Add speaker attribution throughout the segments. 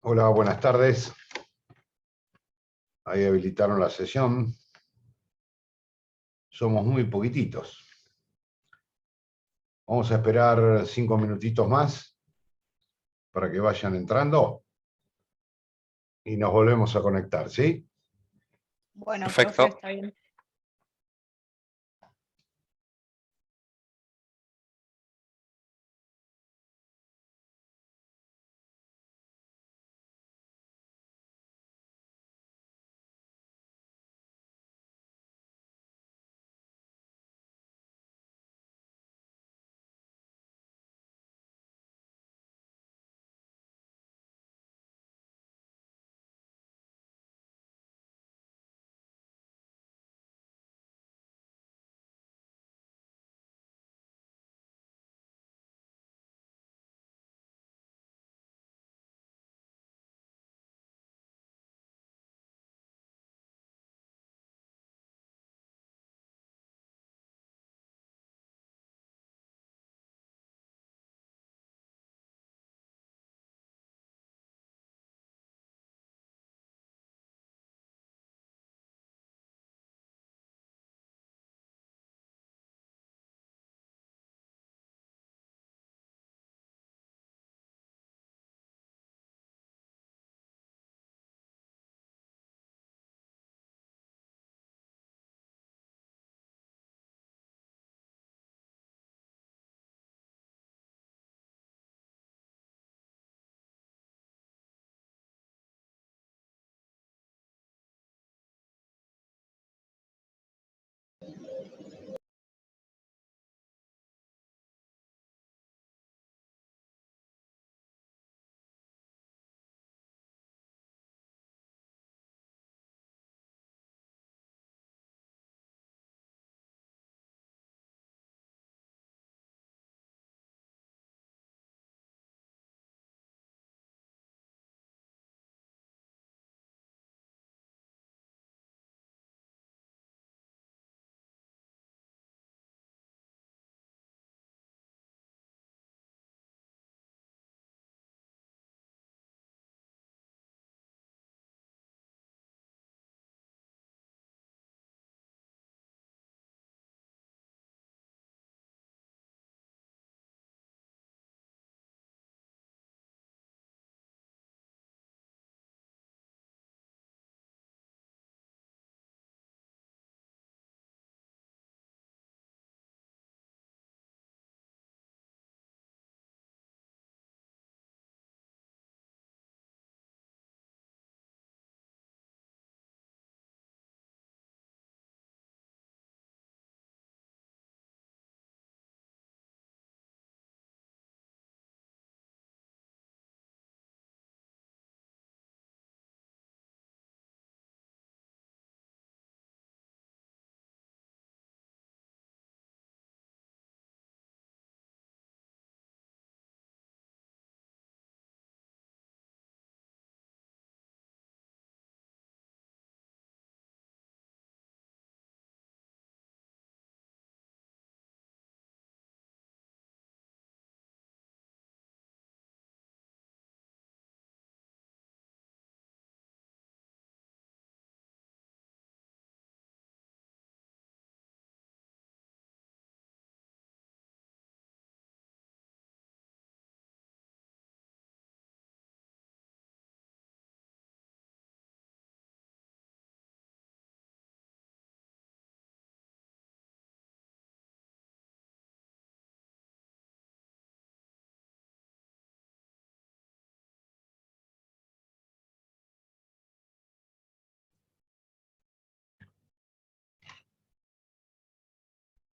Speaker 1: Hola, buenas tardes. Ahí habilitaron la sesión. Somos muy poquititos. Vamos a esperar 5 minutitos más para que vayan entrando y nos volvemos a conectar, ¿sí?
Speaker 2: Bueno,
Speaker 3: Perfecto.
Speaker 2: profe, está bien.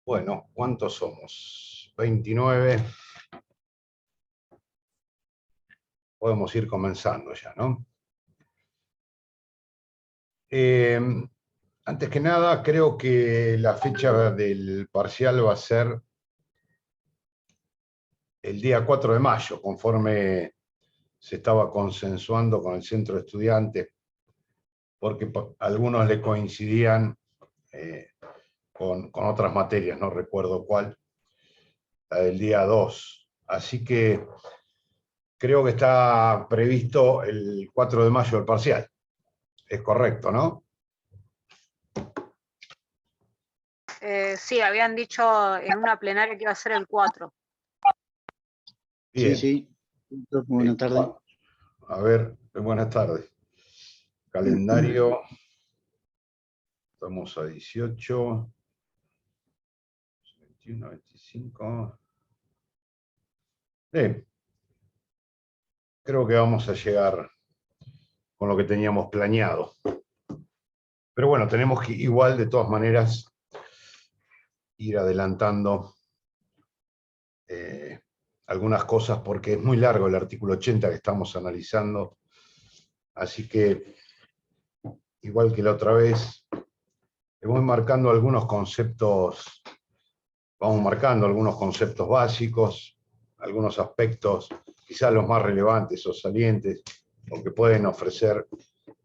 Speaker 1: Bueno, ¿cuántos somos? 29. Podemos ir comenzando ya, ¿no? Antes que nada, creo que la fecha del parcial va a ser el día 4 de mayo, conforme se estaba consensuando con el centro de estudiantes, porque algunos le coincidían con otras materias, no recuerdo cuál, la del día 2. Así que creo que está previsto el 4 de mayo el parcial. Es correcto, ¿no?
Speaker 2: Sí, habían dicho en una plenaria que iba a ser el 4.
Speaker 1: Bien.
Speaker 3: Sí. Buenas tardes.
Speaker 1: A ver, buenas tardes. Calendario. Estamos a 18. 21, 25. Bien. Creo que vamos a llegar con lo que teníamos planeado. Pero bueno, tenemos que igual, de todas maneras, ir adelantando algunas cosas porque es muy largo el artículo 80 que estamos analizando. Así que, igual que la otra vez, vamos marcando algunos conceptos básicos, algunos aspectos, quizás los más relevantes o salientes, o que pueden ofrecer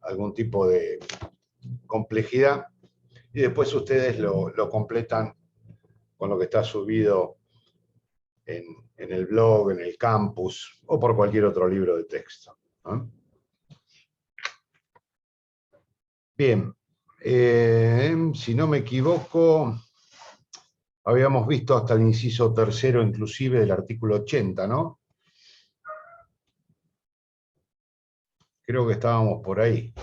Speaker 1: algún tipo de complejidad, y después ustedes lo completan con lo que está subido en el blog, en el campus, o por cualquier otro libro de texto, ¿no? Bien, si no me equivoco, habíamos visto hasta el inciso tercero inclusive del artículo 80, ¿no? Creo que estábamos por ahí.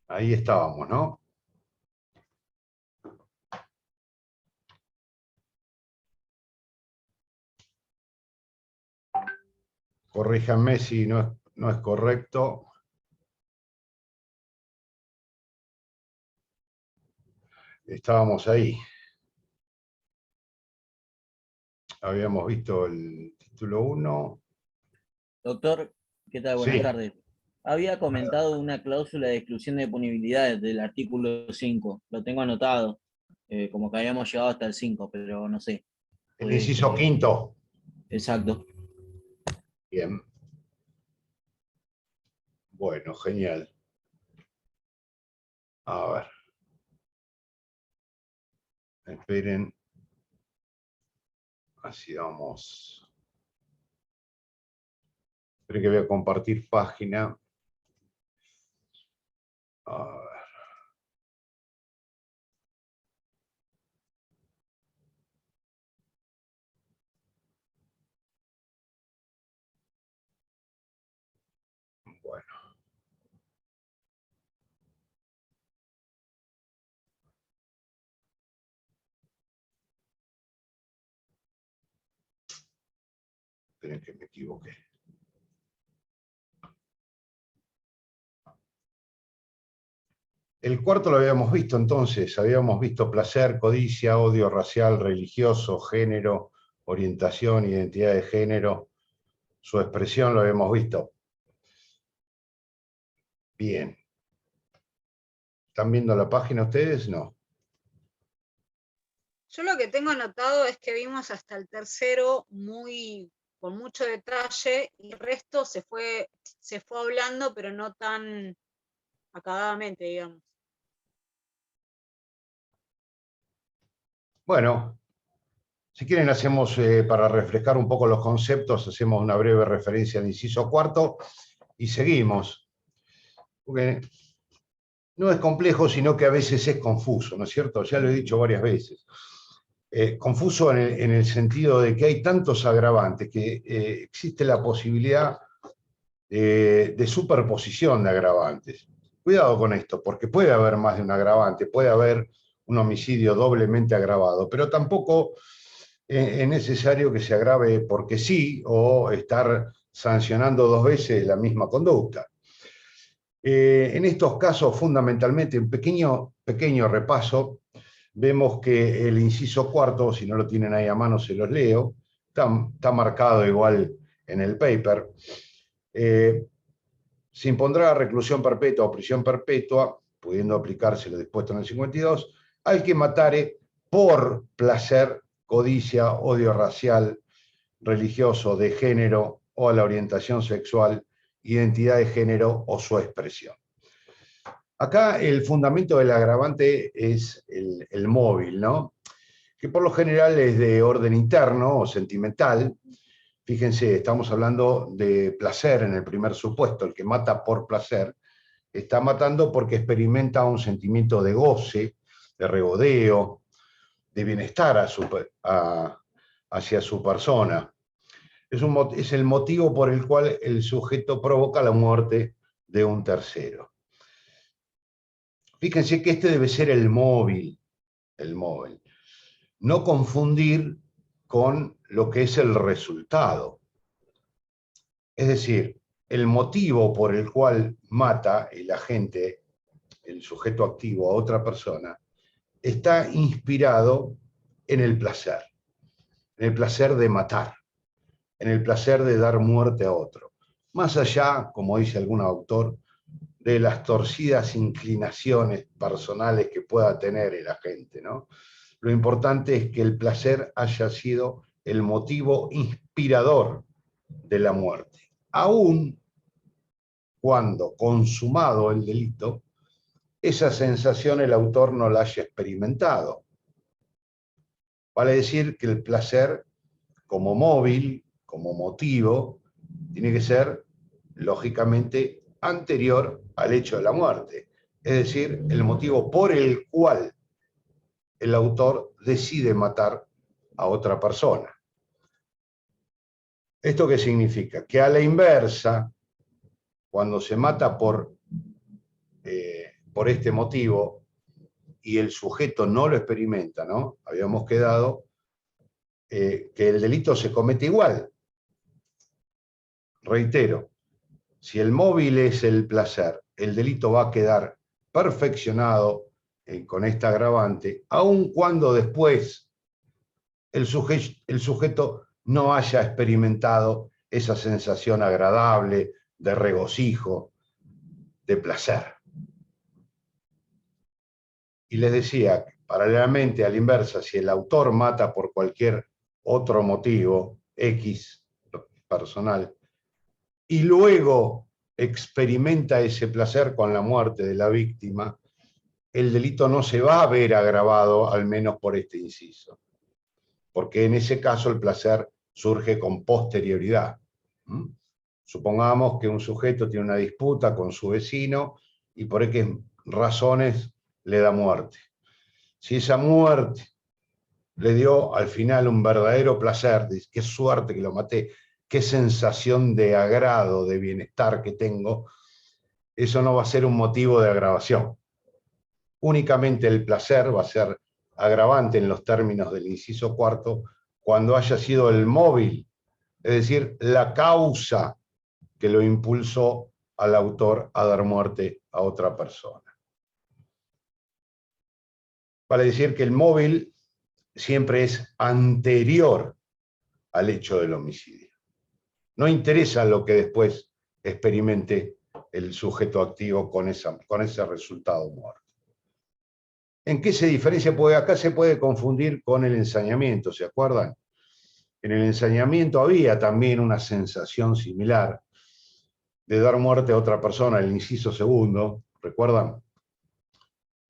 Speaker 1: Ahí estábamos, ¿no? Corríjanme si no es correcto. Estábamos ahí. Habíamos visto el título 1.
Speaker 4: Doctor, ¿qué tal? Buenas tardes. Había comentado una cláusula de exclusión de punibilidades del artículo 5. Lo tengo anotado, como que habíamos llegado hasta el 5, pero no sé.
Speaker 1: El inciso quinto.
Speaker 4: Exacto.
Speaker 1: Bien. Bueno, genial. A ver. Esperen. Así vamos. Esperen que voy a compartir página. A ver. Bueno. Esperen que me equivoqué. El cuarto lo habíamos visto entonces. Habíamos visto placer, codicia, odio racial, religioso, género, orientación, identidad de género. Su expresión lo habíamos visto. Bien. ¿Están viendo la página ustedes? No.
Speaker 2: Yo lo que tengo anotado es que vimos hasta el tercero con mucho detalle, y el resto se fue hablando, pero no tan acabadamente, digamos.
Speaker 1: Bueno, si quieren hacemos, para refrescar un poco los conceptos, hacemos una breve referencia al inciso cuarto y seguimos. Porque no es complejo, sino que a veces es confuso, ¿no es cierto? Ya lo he dicho varias veces. Confuso en el sentido de que hay tantos agravantes que existe la posibilidad de superposición de agravantes. Cuidado con esto, porque puede haber más de un agravante, puede haber un homicidio doblemente agravado, pero tampoco es necesario que se agrave porque sí, o estar sancionando dos veces la misma conducta. En estos casos, fundamentalmente, un pequeño repaso, vemos que el inciso cuarto, si no lo tienen ahí a mano, se los leo, está marcado igual en el paper. Se impondrá reclusión perpetua o prisión perpetua, pudiendo aplicarse lo dispuesto en el 52, al que matare por placer, codicia, odio racial, religioso, de género o a la orientación sexual, identidad de género o su expresión. Acá el fundamento del agravante es el móvil, ¿no? Que por lo general es de orden interno o sentimental. Fíjense, estamos hablando de placer en el primer supuesto. El que mata por placer está matando porque experimenta un sentimiento de goce, de regodeo, de bienestar hacia su persona. Es el motivo por el cual el sujeto provoca la muerte de un tercero. Fíjense que este debe ser el móvil. No confundir con lo que es el resultado. Es decir, el motivo por el cual mata el agente, el sujeto activo a otra persona, está inspirado en el placer de matar, en el placer de dar muerte a otro. Más allá, como dice algún autor, de las torcidas inclinaciones personales que pueda tener el agente, ¿no? Lo importante es que el placer haya sido el motivo inspirador de la muerte. Aún cuando, consumado el delito, esa sensación el autor no la haya experimentado. Vale decir que el placer, como móvil, como motivo, tiene que ser, lógicamente, anterior al hecho de la muerte. Es decir, el motivo por el cual el autor decide matar a otra persona. ¿Esto qué significa? Que a la inversa, cuando se mata por este motivo y el sujeto no lo experimenta, ¿no? Habíamos quedado que el delito se comete igual. Reitero, si el móvil es el placer, el delito va a quedar perfeccionado con esta agravante, aun cuando después el sujeto no haya experimentado esa sensación agradable de regocijo, de placer. Y les decía, paralelamente a la inversa, si el autor mata por cualquier otro motivo, X, personal, y luego experimenta ese placer con la muerte de la víctima, el delito no se va a ver agravado, al menos por este inciso. Porque en ese caso el placer surge con posterioridad. Supongamos que un sujeto tiene una disputa con su vecino y por X razones le da muerte. Si esa muerte le dio al final un verdadero placer, dice, qué suerte que lo maté, qué sensación de agrado, de bienestar que tengo, eso no va a ser un motivo de agravación. Únicamente el placer va a ser agravante en los términos del inciso cuarto cuando haya sido el móvil, es decir, la causa que lo impulsó al autor a dar muerte a otra persona. Vale decir que el móvil siempre es anterior al hecho del homicidio. No interesa lo que después experimente el sujeto activo con ese resultado muerto. ¿En qué se diferencia? Porque acá se puede confundir con el ensañamiento, ¿se acuerdan? En el ensañamiento había también una sensación similar de dar muerte a otra persona, el inciso segundo, ¿recuerdan?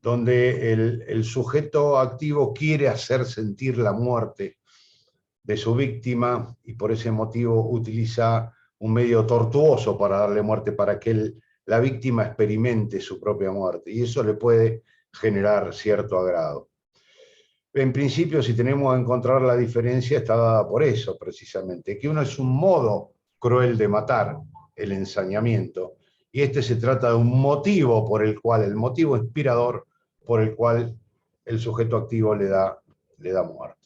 Speaker 1: Donde el sujeto activo quiere hacer sentir la muerte de su víctima y por ese motivo utiliza un medio tortuoso para darle muerte, para que la víctima experimente su propia muerte. Y eso le puede generar cierto agrado. En principio, si tenemos que encontrar la diferencia, está dada por eso, precisamente, que uno es un modo cruel de matar, el ensañamiento, y este se trata de un motivo por el cual, el motivo inspirador por el cual el sujeto activo le da muerte.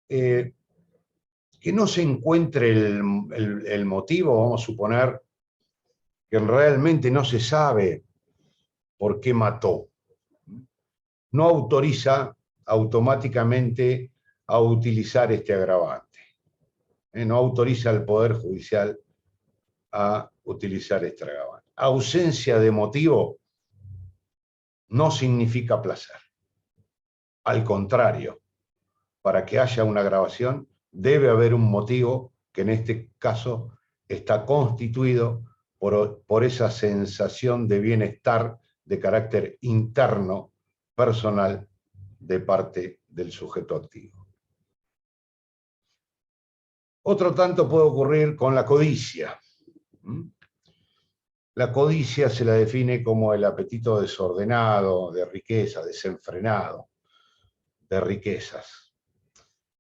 Speaker 1: Que no se encuentre el motivo, vamos a suponer que realmente no se sabe por qué mató, no autoriza automáticamente a utilizar este agravante. No autoriza al Poder Judicial a utilizar este agravante. Ausencia de motivo no significa placer. Al contrario, para que haya una agravación debe haber un motivo que en este caso está constituido por esa sensación de bienestar de carácter interno, personal, de parte del sujeto activo. Otro tanto puede ocurrir con la codicia. La codicia se la define como el apetito desordenado de riqueza, desenfrenado de riquezas.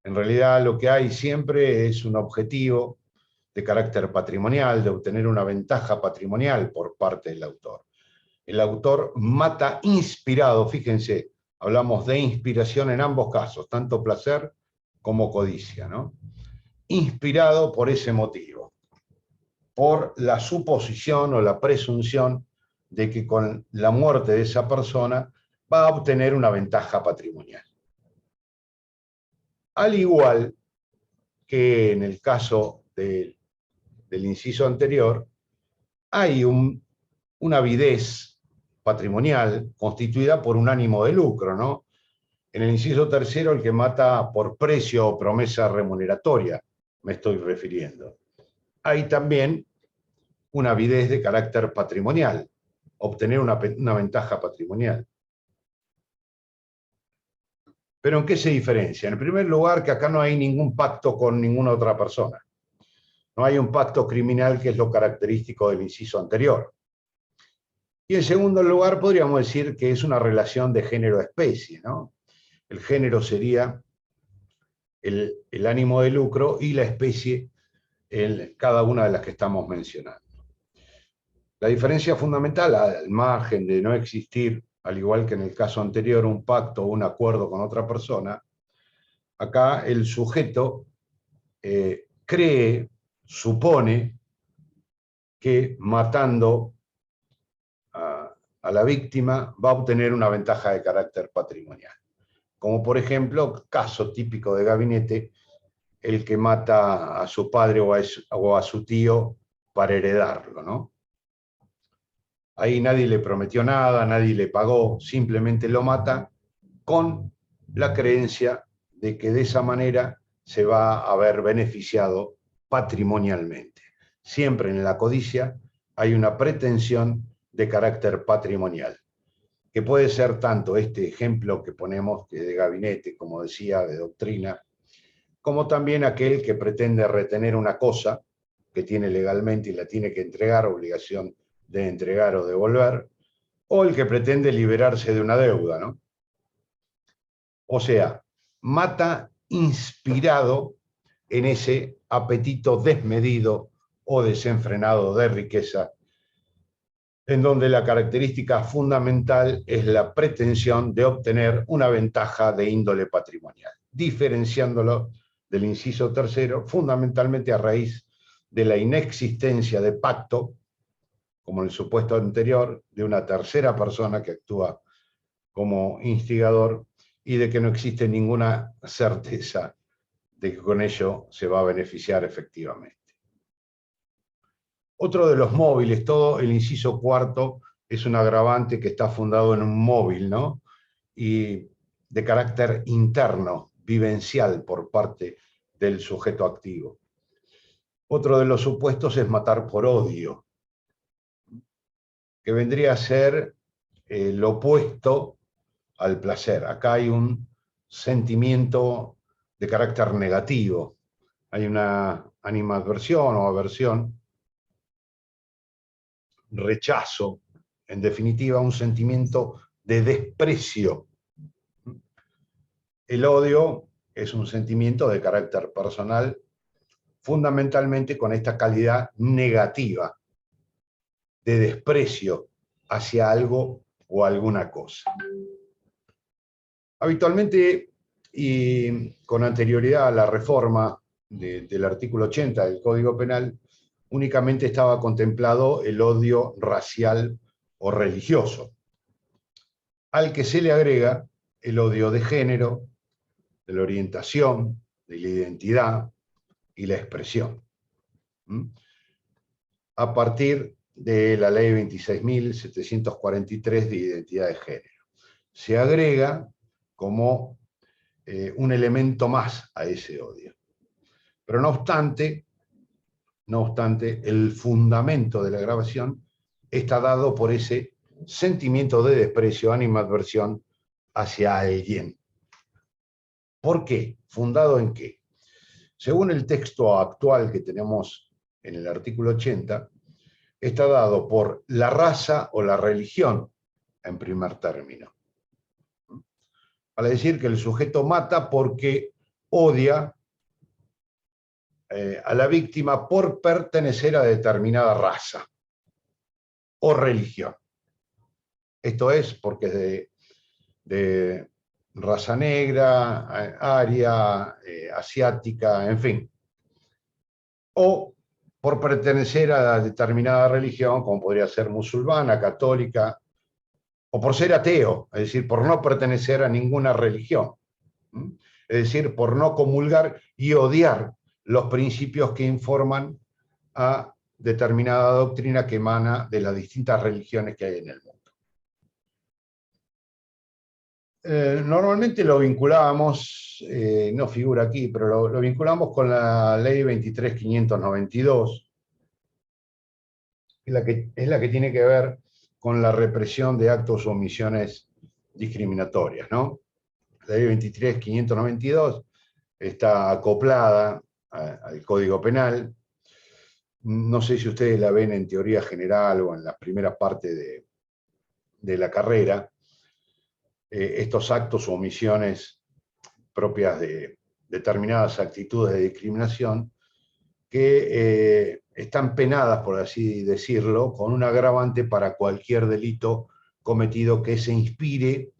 Speaker 1: En realidad lo que hay siempre es un objetivo de carácter patrimonial, de obtener una ventaja patrimonial por parte del autor. El autor mata inspirado, fíjense, hablamos de inspiración en ambos casos, tanto placer como codicia, ¿no? Inspirado por ese motivo, por la suposición o la presunción de que con la muerte de esa persona va a obtener una ventaja patrimonial. Al igual que en el caso del inciso anterior, hay una avidez patrimonial constituida por un ánimo de lucro, ¿no? En el inciso tercero, el que mata por precio o promesa remuneratoria, me estoy refiriendo. Hay también una avidez de carácter patrimonial, obtener una ventaja patrimonial. ¿Pero en qué se diferencia? En primer lugar, que acá no hay ningún pacto con ninguna otra persona. No hay un pacto criminal, que es lo característico del inciso anterior. Y en segundo lugar, podríamos decir que es una relación de género-especie, ¿no? El género sería el ánimo de lucro y la especie, cada una de las que estamos mencionando. La diferencia fundamental, al margen de no existir, al igual que en el caso anterior, un pacto o un acuerdo con otra persona, acá el sujeto cree, supone que matando a la víctima va a obtener una ventaja de carácter patrimonial. Como por ejemplo, caso típico de gabinete, el que mata a su padre o a su tío para heredarlo, ¿no? Ahí nadie le prometió nada, nadie le pagó, simplemente lo mata con la creencia de que de esa manera se va a haber beneficiado patrimonialmente. Siempre en la codicia hay una pretensión de carácter patrimonial, que puede ser tanto este ejemplo que ponemos de gabinete, como decía, de doctrina, como también aquel que pretende retener una cosa que tiene legalmente y la tiene que entregar, obligación de entregar o devolver, o el que pretende liberarse de una deuda, ¿no? O sea, mata inspirado en ese apetito desmedido o desenfrenado de riqueza, en donde la característica fundamental es la pretensión de obtener una ventaja de índole patrimonial, diferenciándolo del inciso tercero, fundamentalmente a raíz de la inexistencia de pacto, como en el supuesto anterior, de una tercera persona que actúa como instigador y de que no existe ninguna certeza de que con ello se va a beneficiar efectivamente. Otro de los móviles, todo el inciso cuarto es un agravante que está fundado en un móvil, ¿no? Y de carácter interno, vivencial por parte del sujeto activo. Otro de los supuestos es matar por odio, que vendría a ser lo opuesto al placer. Acá hay un sentimiento de carácter negativo, hay una animadversión o aversión, rechazo, en definitiva un sentimiento de desprecio. El odio es un sentimiento de carácter personal, fundamentalmente con esta calidad negativa de desprecio hacia algo o alguna cosa. Habitualmente, y con anterioridad a la reforma del artículo 80 del Código Penal, únicamente estaba contemplado el odio racial o religioso, al que se le agrega el odio de género, de la orientación, de la identidad y la expresión. A partir de la ley 26.743 de identidad de género. Se agrega como un elemento más a ese odio. Pero no obstante, el fundamento de la grabación está dado por ese sentimiento de desprecio, animadversión hacia alguien. ¿Por qué? ¿Fundado en qué? Según el texto actual que tenemos en el artículo 80, está dado por la raza o la religión en primer término. Vale decir que el sujeto mata porque odia a la víctima por pertenecer a determinada raza o religión. Esto es porque es de raza negra, aria, asiática, en fin. O por pertenecer a determinada religión, como podría ser musulmana, católica, o por ser ateo, es decir, por no pertenecer a ninguna religión. Es decir, por no comulgar y odiar los principios que informan a determinada doctrina que emana de las distintas religiones que hay en el mundo. Normalmente lo vinculábamos, no figura aquí, pero lo vinculamos con la ley 23.592, es la que tiene que ver con la represión de actos o omisiones discriminatorias, ¿no? La ley 23.592 está acoplada al Código Penal. No sé si ustedes la ven en teoría general o en la primera parte de la carrera. Estos actos o omisiones propias de determinadas actitudes de discriminación que están penadas, por así decirlo, con un agravante para cualquier delito cometido que se inspire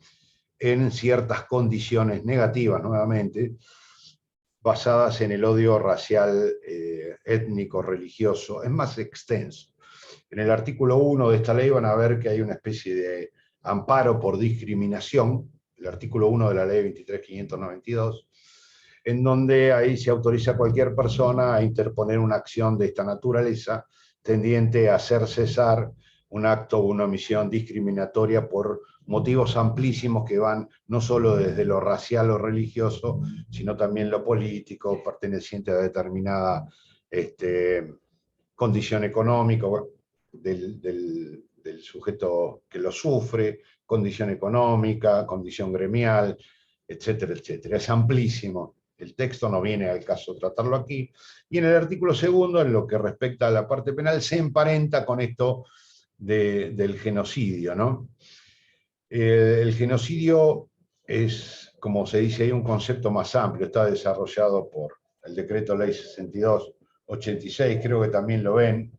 Speaker 1: en ciertas condiciones negativas, nuevamente, basadas en el odio racial, étnico, religioso. Es más extenso. En el artículo 1 de esta ley van a ver que hay una especie de amparo por discriminación, el artículo 1 de la ley 23.592, en donde ahí se autoriza a cualquier persona a interponer una acción de esta naturaleza tendiente a hacer cesar un acto o una omisión discriminatoria por motivos amplísimos que van no solo desde lo racial o religioso, sino también lo político, perteneciente a determinada condición económica del sujeto que lo sufre, condición económica, condición gremial, etcétera, etcétera. Es amplísimo. El texto no viene al caso tratarlo aquí. Y en el artículo 2, en lo que respecta a la parte penal, se emparenta con esto del genocidio, ¿no? El genocidio es, como se dice ahí, un concepto más amplio. Está desarrollado por el decreto ley 6286, creo que también lo ven,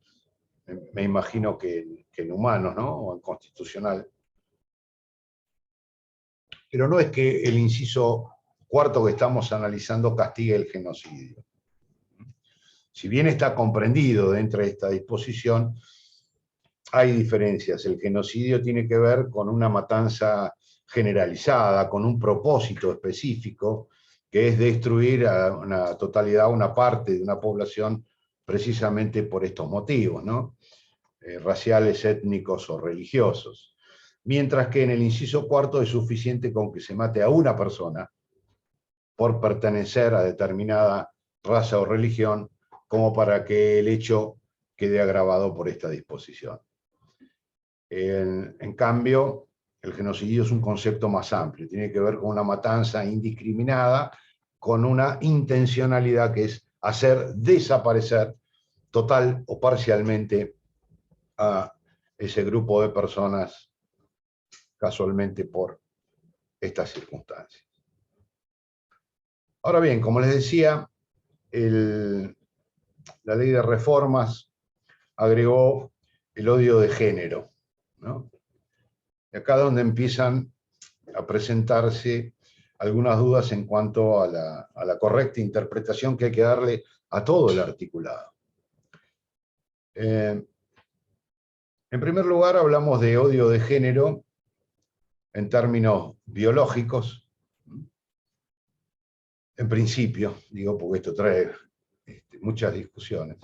Speaker 1: me imagino que en humanos, ¿no? O en constitucional. Pero no es que el inciso 4 que estamos analizando castigue el genocidio. Si bien está comprendido dentro de esta disposición, hay diferencias. El genocidio tiene que ver con una matanza generalizada, con un propósito específico, que es destruir a una totalidad, una parte de una población, precisamente por estos motivos, ¿no? Raciales, étnicos o religiosos. Mientras que en el inciso 4 es suficiente con que se mate a una persona por pertenecer a determinada raza o religión, como para que el hecho quede agravado por esta disposición. En cambio, el genocidio es un concepto más amplio, tiene que ver con una matanza indiscriminada, con una intencionalidad que es hacer desaparecer total o parcialmente a ese grupo de personas casualmente por estas circunstancias. Ahora bien, como les decía, la ley de reformas agregó el odio de género, ¿no? Y acá es donde empiezan a presentarse algunas dudas en cuanto a la correcta interpretación que hay que darle a todo el articulado. En primer lugar, hablamos de odio de género en términos biológicos. En principio, digo, porque esto trae muchas discusiones,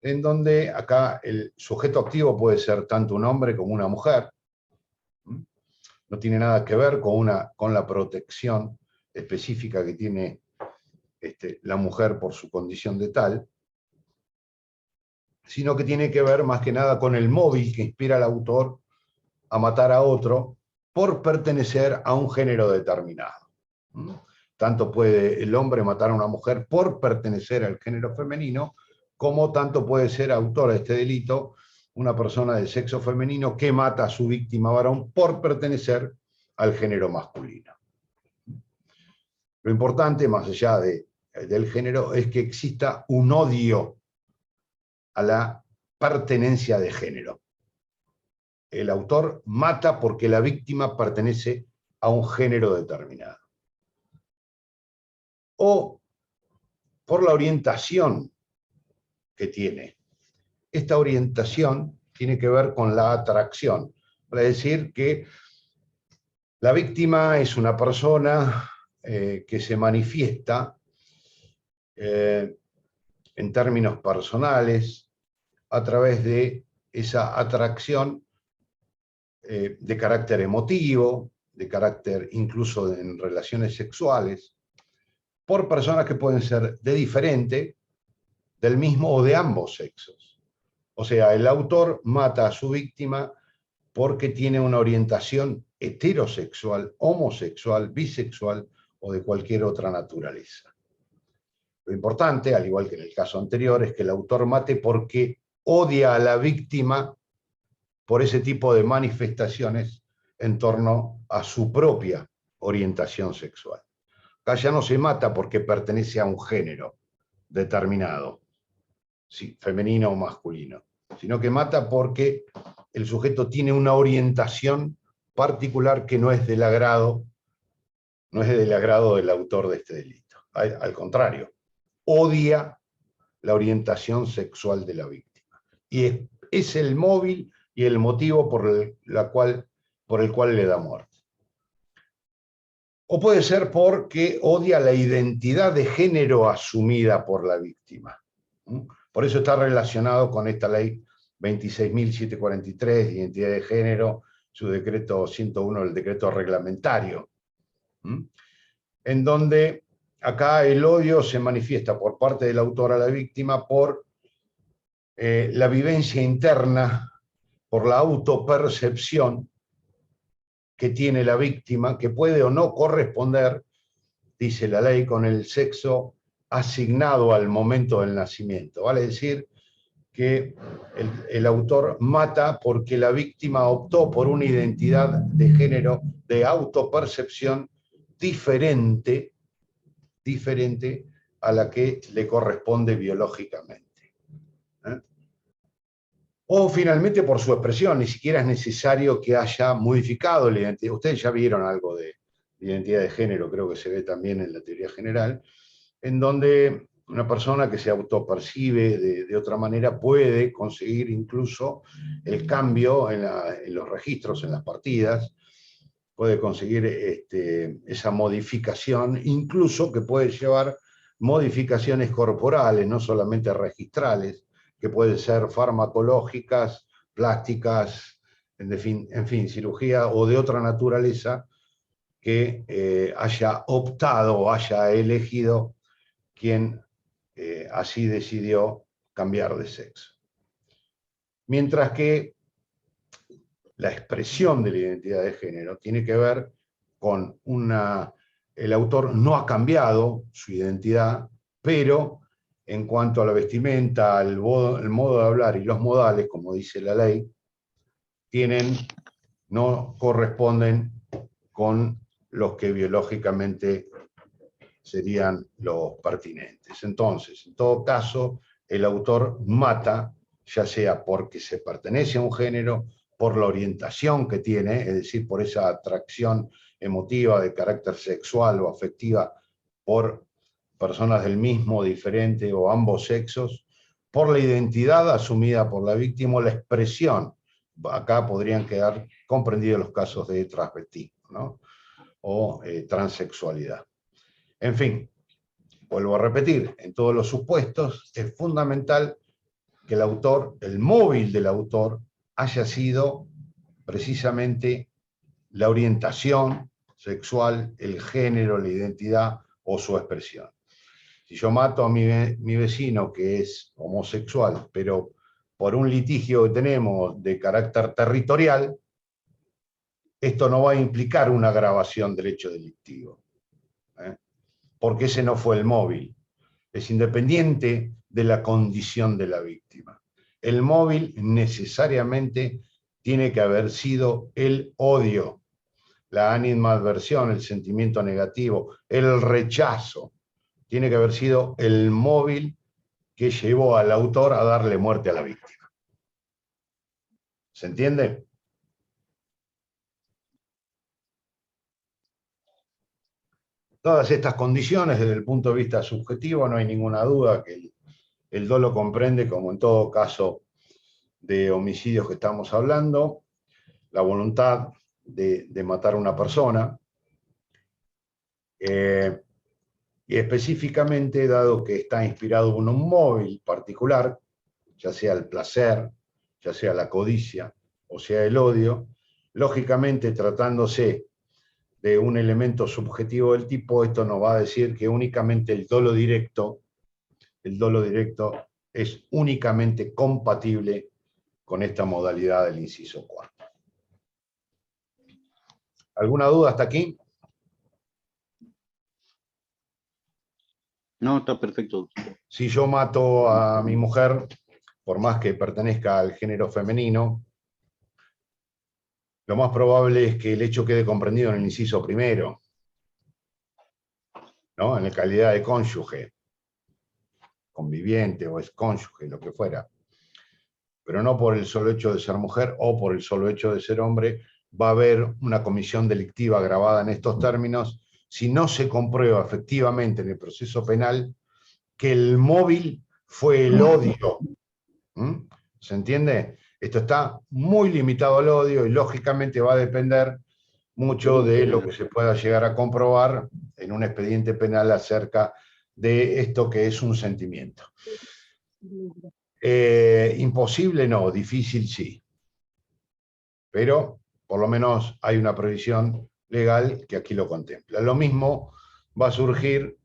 Speaker 1: en donde acá el sujeto activo puede ser tanto un hombre como una mujer. No tiene nada que ver con la protección específica que tiene la mujer por su condición de tal, sino que tiene que ver más que nada con el móvil que inspira al autor a matar a otro por pertenecer a un género determinado. Tanto puede el hombre matar a una mujer por pertenecer al género femenino, como tanto puede ser autor de este delito una persona de sexo femenino que mata a su víctima varón por pertenecer al género masculino. Lo importante, más allá del género, es que exista un odio a la pertenencia de género. El autor mata porque la víctima pertenece a un género determinado. O por la orientación que tiene. Esta orientación tiene que ver con la atracción. Es decir, que la víctima es una persona que se manifiesta en términos personales a través de esa atracción de carácter emotivo, de carácter incluso en relaciones sexuales, por personas que pueden ser de diferente, del mismo o de ambos sexos. O sea, el autor mata a su víctima porque tiene una orientación heterosexual, homosexual, bisexual o de cualquier otra naturaleza. Lo importante, al igual que en el caso anterior, es que el autor mate porque odia a la víctima por ese tipo de manifestaciones en torno a su propia orientación sexual. Acá ya no se mata porque pertenece a un género determinado, sí, femenino o masculino, sino que mata porque el sujeto tiene una orientación particular que no es del agrado del autor de este delito. Al contrario, odia la orientación sexual de la víctima. Y es el móvil y el motivo por el cual le da muerte. O puede ser porque odia la identidad de género asumida por la víctima. Por eso está relacionado con esta ley 26.743 de identidad de género, su decreto 101, el decreto reglamentario, en donde acá el odio se manifiesta por parte del autor a la víctima por la vivencia interna, por la autopercepción que tiene la víctima, que puede o no corresponder, dice la ley, con el sexo asignado al momento del nacimiento. Vale decir que el autor mata porque la víctima optó por una identidad de género, de autopercepción diferente a la que le corresponde biológicamente. O finalmente por su expresión, ni siquiera es necesario que haya modificado la identidad. Ustedes ya vieron algo de identidad de género, creo que se ve también en la teoría general, en donde una persona que se autopercibe de otra manera puede conseguir incluso el cambio en los registros, en las partidas, puede conseguir esa modificación, incluso que puede llevar modificaciones corporales, no solamente registrales, que pueden ser farmacológicas, plásticas, en fin, cirugía o de otra naturaleza que haya optado o haya elegido quien así decidió cambiar de sexo. Mientras que la expresión de la identidad de género tiene que ver con el autor no ha cambiado su identidad, pero en cuanto a la vestimenta, el modo de hablar y los modales, como dice la ley, no corresponden con los que biológicamente serían los pertinentes. Entonces, en todo caso, el autor mata, ya sea porque se pertenece a un género, por la orientación que tiene, es decir, por esa atracción emotiva de carácter sexual o afectiva por personas del mismo, diferente o ambos sexos, por la identidad asumida por la víctima o la expresión. Acá podrían quedar comprendidos los casos de transvestismo, ¿no? O transexualidad. En fin, vuelvo a repetir, en todos los supuestos es fundamental que el autor, el móvil del autor, haya sido precisamente la orientación sexual, el género, la identidad o su expresión. Si yo mato a mi vecino que es homosexual, pero por un litigio que tenemos de carácter territorial, esto no va a implicar una agravación del hecho delictivo, porque ese no fue el móvil. Es independiente de la condición de la víctima. El móvil necesariamente tiene que haber sido el odio, la animadversión, el sentimiento negativo, el rechazo. Tiene que haber sido el móvil que llevó al autor a darle muerte a la víctima. ¿Se entiende? Todas estas condiciones, desde el punto de vista subjetivo, no hay ninguna duda que el dolo comprende, como en todo caso de homicidios que estamos hablando, la voluntad de matar a una persona, y específicamente, dado que está inspirado en un móvil particular, ya sea el placer, ya sea la codicia, o sea el odio, lógicamente tratándose de un elemento subjetivo del tipo, esto nos va a decir que únicamente el dolo directo es únicamente compatible con esta modalidad del inciso cuarto. ¿Alguna duda hasta aquí?
Speaker 3: No, está perfecto.
Speaker 1: Si yo mato a mi mujer, por más que pertenezca al género femenino, lo más probable es que el hecho quede comprendido en el inciso primero, ¿no? En la calidad de cónyuge, conviviente o excónyuge, lo que fuera. Pero no por el solo hecho de ser mujer o por el solo hecho de ser hombre, va a haber una comisión delictiva agravada en estos términos si no se comprueba efectivamente en el proceso penal que el móvil fue el odio. ¿Se entiende? Esto está muy limitado al odio y lógicamente va a depender mucho de lo que se pueda llegar a comprobar en un expediente penal acerca de esto que es un sentimiento. Imposible no, difícil sí. Pero por lo menos hay una previsión legal que aquí lo contempla. Lo mismo va a surgir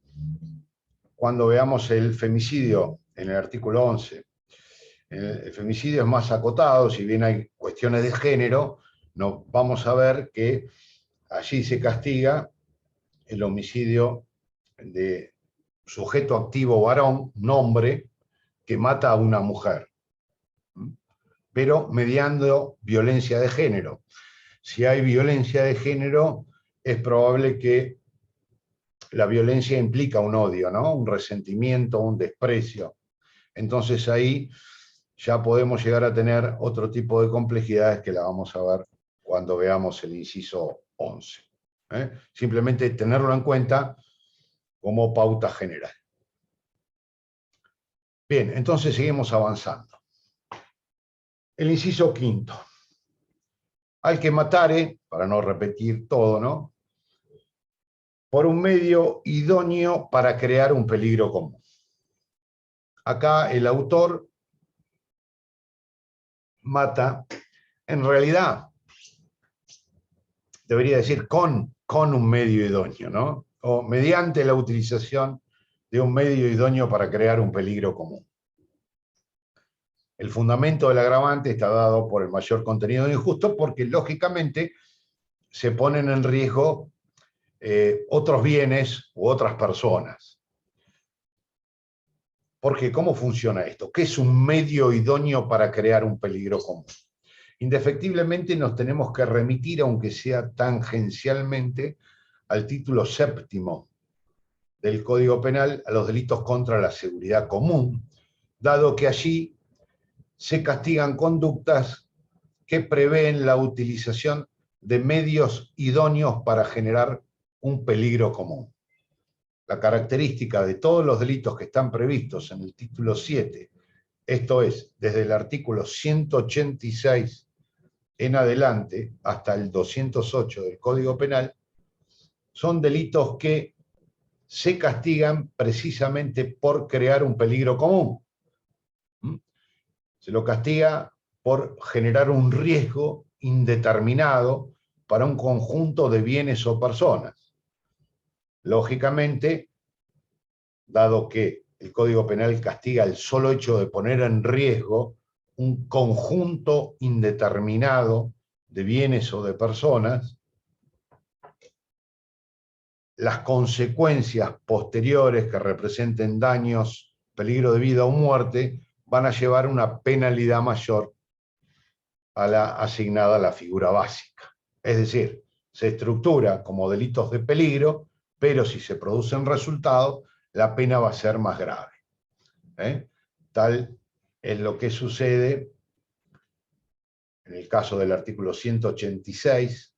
Speaker 1: cuando veamos el femicidio en el artículo 11. El femicidio es más acotado, si bien hay cuestiones de género, no, vamos a ver que allí se castiga el homicidio de sujeto activo varón, nombre, que mata a una mujer, pero mediando violencia de género. Si hay violencia de género, es probable que la violencia implica un odio, ¿no? Un resentimiento, un desprecio. Entonces ahí ya podemos llegar a tener otro tipo de complejidades que la vamos a ver cuando veamos el inciso 11. Simplemente tenerlo en cuenta como pauta general. Bien, entonces seguimos avanzando. El inciso quinto. Al que matare, para no repetir todo, ¿no? Por un medio idóneo para crear un peligro común. Acá el autor mata, en realidad, debería decir con un medio idóneo, ¿no? O mediante la utilización de un medio idóneo para crear un peligro común. El fundamento del agravante está dado por el mayor contenido de injusto porque, lógicamente, se ponen en riesgo otros bienes u otras personas. Porque, ¿cómo funciona esto? ¿Qué es un medio idóneo para crear un peligro común? Indefectiblemente nos tenemos que remitir, aunque sea tangencialmente, al título séptimo del Código Penal, a los delitos contra la seguridad común, dado que allí se castigan conductas que prevén la utilización de medios idóneos para generar un peligro común. La característica de todos los delitos que están previstos en el título 7 esto es, desde el artículo 186 en adelante hasta el 208 del Código Penal, son delitos que se castigan precisamente por crear un peligro común. Se lo castiga por generar un riesgo indeterminado para un conjunto de bienes o personas. Lógicamente, dado que el Código Penal castiga el solo hecho de poner en riesgo un conjunto indeterminado de bienes o de personas, las consecuencias posteriores que representen daños, peligro de vida o muerte, van a llevar una penalidad mayor a la asignada a la figura básica. Es decir, se estructura como delitos de peligro, pero si se producen resultados, la pena va a ser más grave. Tal es lo que sucede en el caso del artículo 186,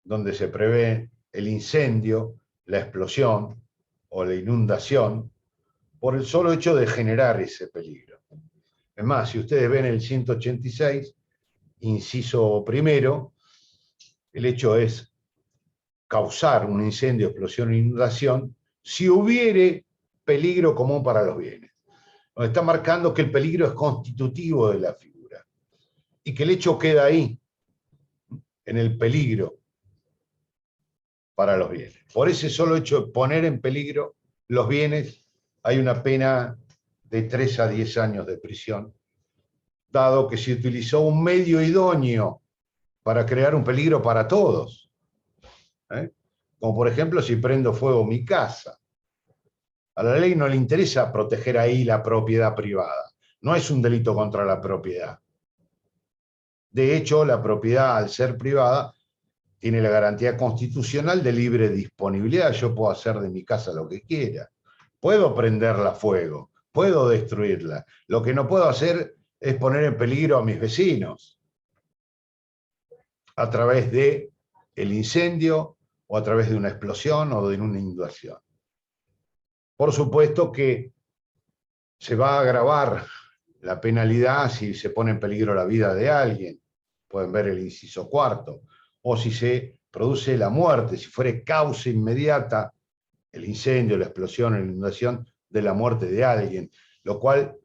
Speaker 1: donde se prevé el incendio, la explosión o la inundación por el solo hecho de generar ese peligro. Es más, si ustedes ven el 186, inciso primero, el hecho es causar un incendio, explosión o inundación si hubiere peligro común para los bienes. Nos está marcando que el peligro es constitutivo de la figura y que el hecho queda ahí, en el peligro para los bienes. Por ese solo hecho de poner en peligro los bienes, hay una pena de 3 a 10 años de prisión, dado que se utilizó un medio idóneo para crear un peligro para todos. Como por ejemplo, si prendo fuego mi casa. A la ley no le interesa proteger ahí la propiedad privada. No es un delito contra la propiedad. De hecho, la propiedad, al ser privada, tiene la garantía constitucional de libre disponibilidad. Yo puedo hacer de mi casa lo que quiera. Puedo prenderla a fuego, puedo destruirla. Lo que no puedo hacer es poner en peligro a mis vecinos a través de el incendio o a través de una explosión o de una inundación. Por supuesto que se va a agravar la penalidad si se pone en peligro la vida de alguien. Pueden ver el inciso cuarto. O si se produce la muerte, si fuere causa inmediata el incendio, la explosión, la inundación, de la muerte de alguien, lo cual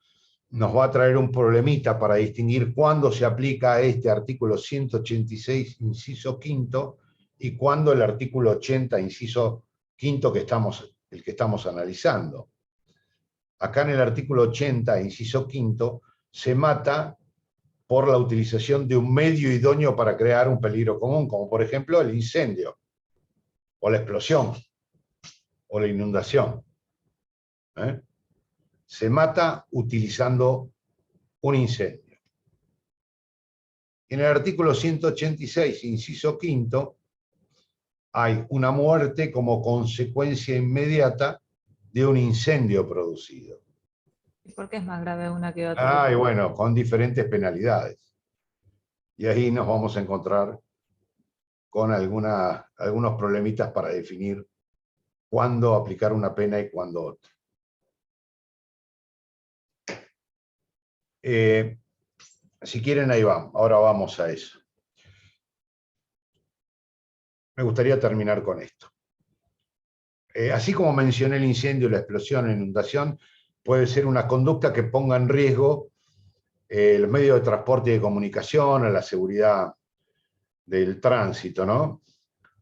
Speaker 1: nos va a traer un problemita para distinguir cuándo se aplica este artículo 186, inciso quinto, y cuándo el artículo 80, inciso quinto, el que estamos analizando. Acá en el artículo 80, inciso quinto, se mata por la utilización de un medio idóneo para crear un peligro común, como por ejemplo el incendio, o la explosión, o la inundación. Se mata utilizando un incendio. En el artículo 186, inciso quinto, hay una muerte como consecuencia inmediata de un incendio producido.
Speaker 5: ¿Y por qué es más grave una que otra?
Speaker 1: Y bueno, con diferentes penalidades. Y ahí nos vamos a encontrar con algunos problemitas para definir cuándo aplicar una pena y cuándo otra. Si quieren, ahí vamos. Ahora vamos a eso. Me gustaría terminar con esto. Así como mencioné el incendio, la explosión, la inundación, puede ser una conducta que ponga en riesgo los medios de transporte y de comunicación, a la seguridad del tránsito, ¿no?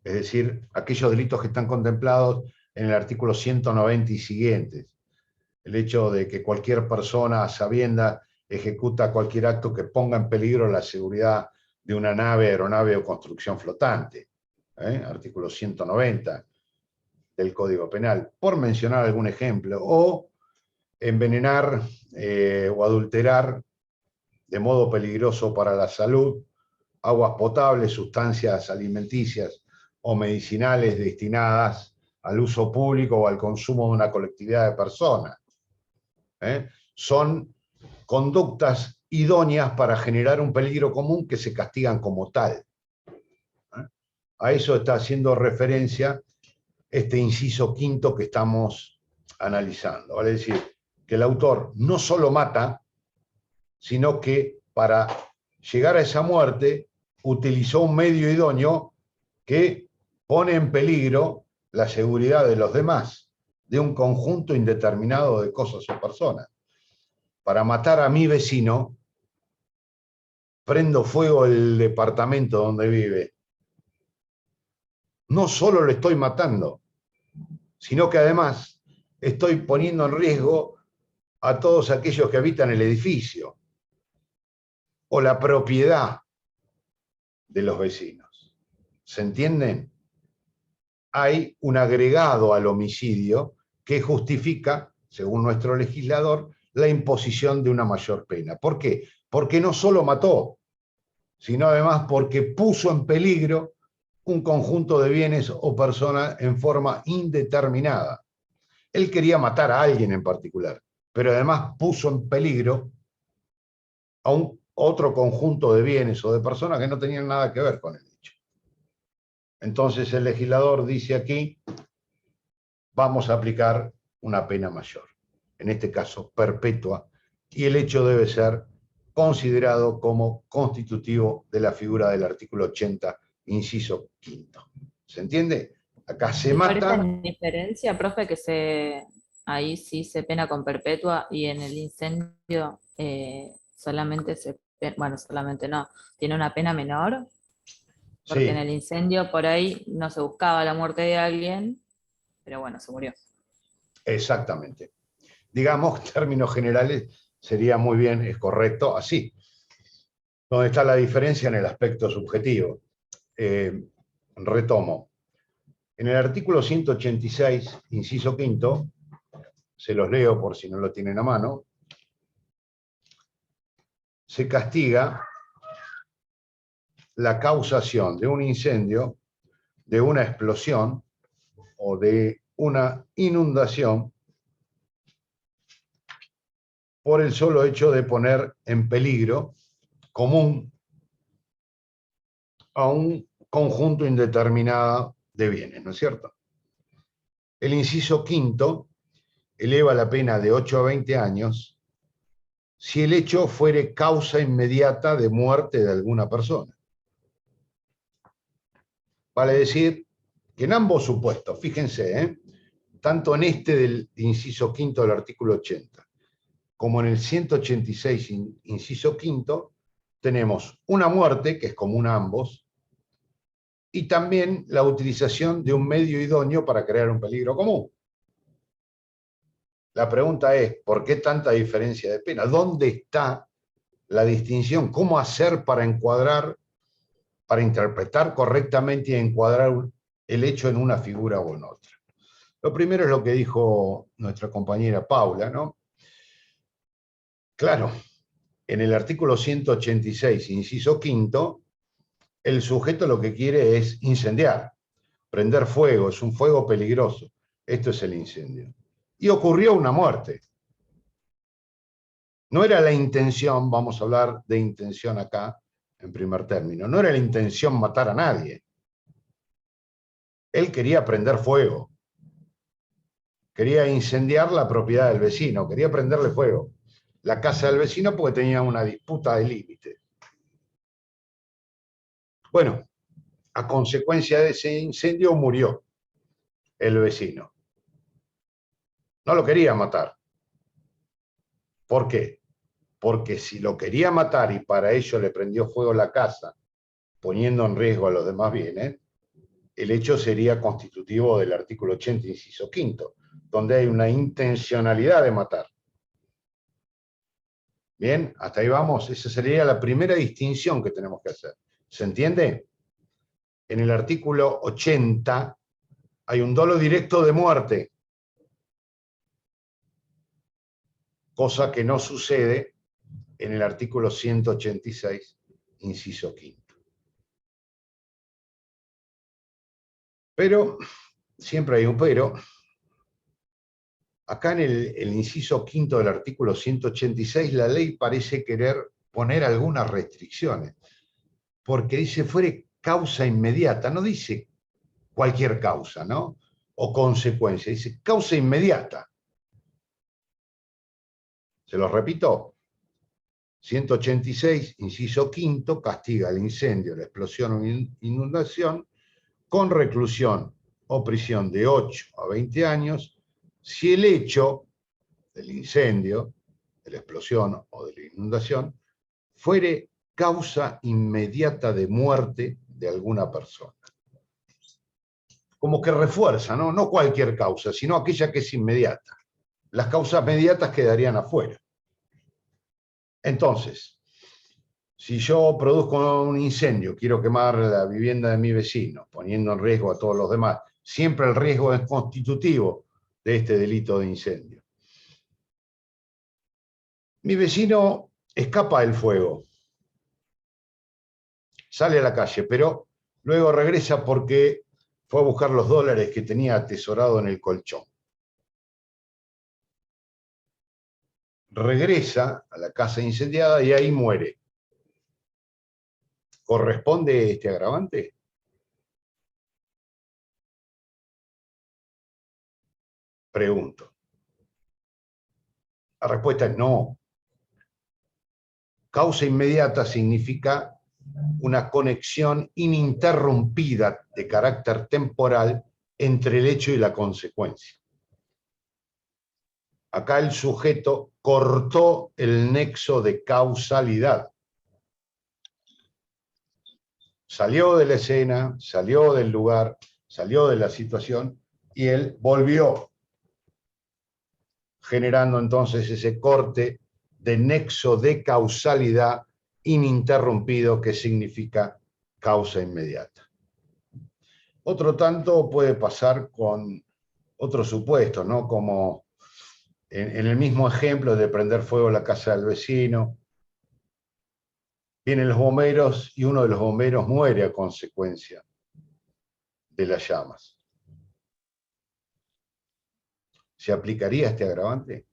Speaker 1: Es decir, aquellos delitos que están contemplados en el artículo 190 y siguientes. El hecho de que cualquier persona a sabiendas ejecuta cualquier acto que ponga en peligro la seguridad de una nave, aeronave o construcción flotante. Artículo 190 del Código Penal, por mencionar algún ejemplo, o envenenar o adulterar de modo peligroso para la salud aguas potables, sustancias alimenticias o medicinales destinadas al uso público o al consumo de una colectividad de personas. Son conductas idóneas para generar un peligro común que se castigan como tal. A eso está haciendo referencia este inciso quinto que estamos analizando. Vale decir, que el autor no solo mata, sino que para llegar a esa muerte utilizó un medio idóneo que pone en peligro la seguridad de los demás, de un conjunto indeterminado de cosas o personas. Para matar a mi vecino, prendo fuego el departamento donde vive. No solo lo estoy matando, sino que además estoy poniendo en riesgo a todos aquellos que habitan el edificio o la propiedad de los vecinos. ¿Se entienden? Hay un agregado al homicidio que justifica, según nuestro legislador, la imposición de una mayor pena. ¿Por qué? Porque no solo mató, sino además porque puso en peligro un conjunto de bienes o personas en forma indeterminada. Él quería matar a alguien en particular, pero además puso en peligro a otro conjunto de bienes o de personas que no tenían nada que ver con el hecho. Entonces el legislador dice aquí, vamos a aplicar una pena mayor, en este caso perpetua, y el hecho debe ser considerado como constitutivo de la figura del artículo 80, inciso quinto. ¿Se entiende? Acá se mata.
Speaker 5: ¿Parece diferencia, profe, que ahí sí se pena con perpetua y en el incendio solamente solamente no, tiene una pena menor? Porque
Speaker 1: Sí,
Speaker 5: en el incendio por ahí no se buscaba la muerte de alguien, pero bueno, se murió.
Speaker 1: exactamente. Digamos, en términos generales, sería muy bien, es correcto, así. ¿Dónde está la diferencia? En el aspecto subjetivo. Retomo. En el artículo 186, inciso quinto, se los leo por si no lo tienen a mano, se castiga la causación de un incendio, de una explosión o de una inundación por el solo hecho de poner en peligro común a un conjunto indeterminado de bienes, ¿no es cierto? El inciso quinto eleva la pena de 8 a 20 años si el hecho fuere causa inmediata de muerte de alguna persona. Vale decir que en ambos supuestos, fíjense, tanto en este del inciso quinto del artículo 80, como en el 186, inciso quinto, tenemos una muerte, que es común a ambos, y también la utilización de un medio idóneo para crear un peligro común. La pregunta es, ¿por qué tanta diferencia de pena? ¿Dónde está la distinción? ¿Cómo hacer para encuadrar, para interpretar correctamente y encuadrar el hecho en una figura o en otra? Lo primero es lo que dijo nuestra compañera Paula, ¿no? Claro, en el artículo 186, inciso quinto, el sujeto lo que quiere es incendiar, prender fuego, es un fuego peligroso. Esto es el incendio. Y ocurrió una muerte. No era la intención, vamos a hablar de intención acá, en primer término, no era la intención matar a nadie. Él quería prender fuego. Quería incendiar la propiedad del vecino, quería prenderle fuego. La casa del vecino porque tenía una disputa de límite. Bueno, a consecuencia de ese incendio murió el vecino. No lo quería matar. ¿Por qué? Porque si lo quería matar y para ello le prendió fuego la casa, poniendo en riesgo a los demás bienes, el hecho sería constitutivo del artículo 80, inciso quinto, donde hay una intencionalidad de matar. Bien, hasta ahí vamos. Esa sería la primera distinción que tenemos que hacer. ¿Se entiende? En el artículo 80 hay un dolo directo de muerte, cosa que no sucede en el artículo 186, inciso quinto. Pero, siempre hay un pero, acá en el inciso quinto del artículo 186, la ley parece querer poner algunas restricciones, porque dice fuere causa inmediata, no dice cualquier causa, ¿no? O consecuencia, dice causa inmediata. Se los repito. 186, inciso quinto, castiga el incendio, la explosión o inundación con reclusión o prisión de 8 a 20 años si el hecho del incendio, de la explosión o de la inundación fuere causa inmediata de muerte de alguna persona. Como que refuerza, ¿no? No cualquier causa, sino aquella que es inmediata. Las causas mediatas quedarían afuera. Entonces, si yo produzco un incendio, quiero quemar la vivienda de mi vecino, poniendo en riesgo a todos los demás, siempre el riesgo es constitutivo de este delito de incendio. Mi vecino escapa del fuego, sale a la calle, pero luego regresa porque fue a buscar los dólares que tenía atesorado en el colchón. Regresa a la casa incendiada y ahí muere. ¿Corresponde este agravante? Pregunto. La respuesta es no. Causa inmediata significa una conexión ininterrumpida de carácter temporal entre el hecho y la consecuencia. Acá el sujeto cortó el nexo de causalidad. Salió de la escena, salió del lugar, salió de la situación y él volvió, generando entonces ese corte de nexo de causalidad ininterrumpido que significa causa inmediata. Otro tanto puede pasar con otros supuestos, ¿no? Como en el mismo ejemplo de prender fuego a la casa del vecino, vienen los bomberos y uno de los bomberos muere a consecuencia de las llamas. ¿Se aplicaría este agravante?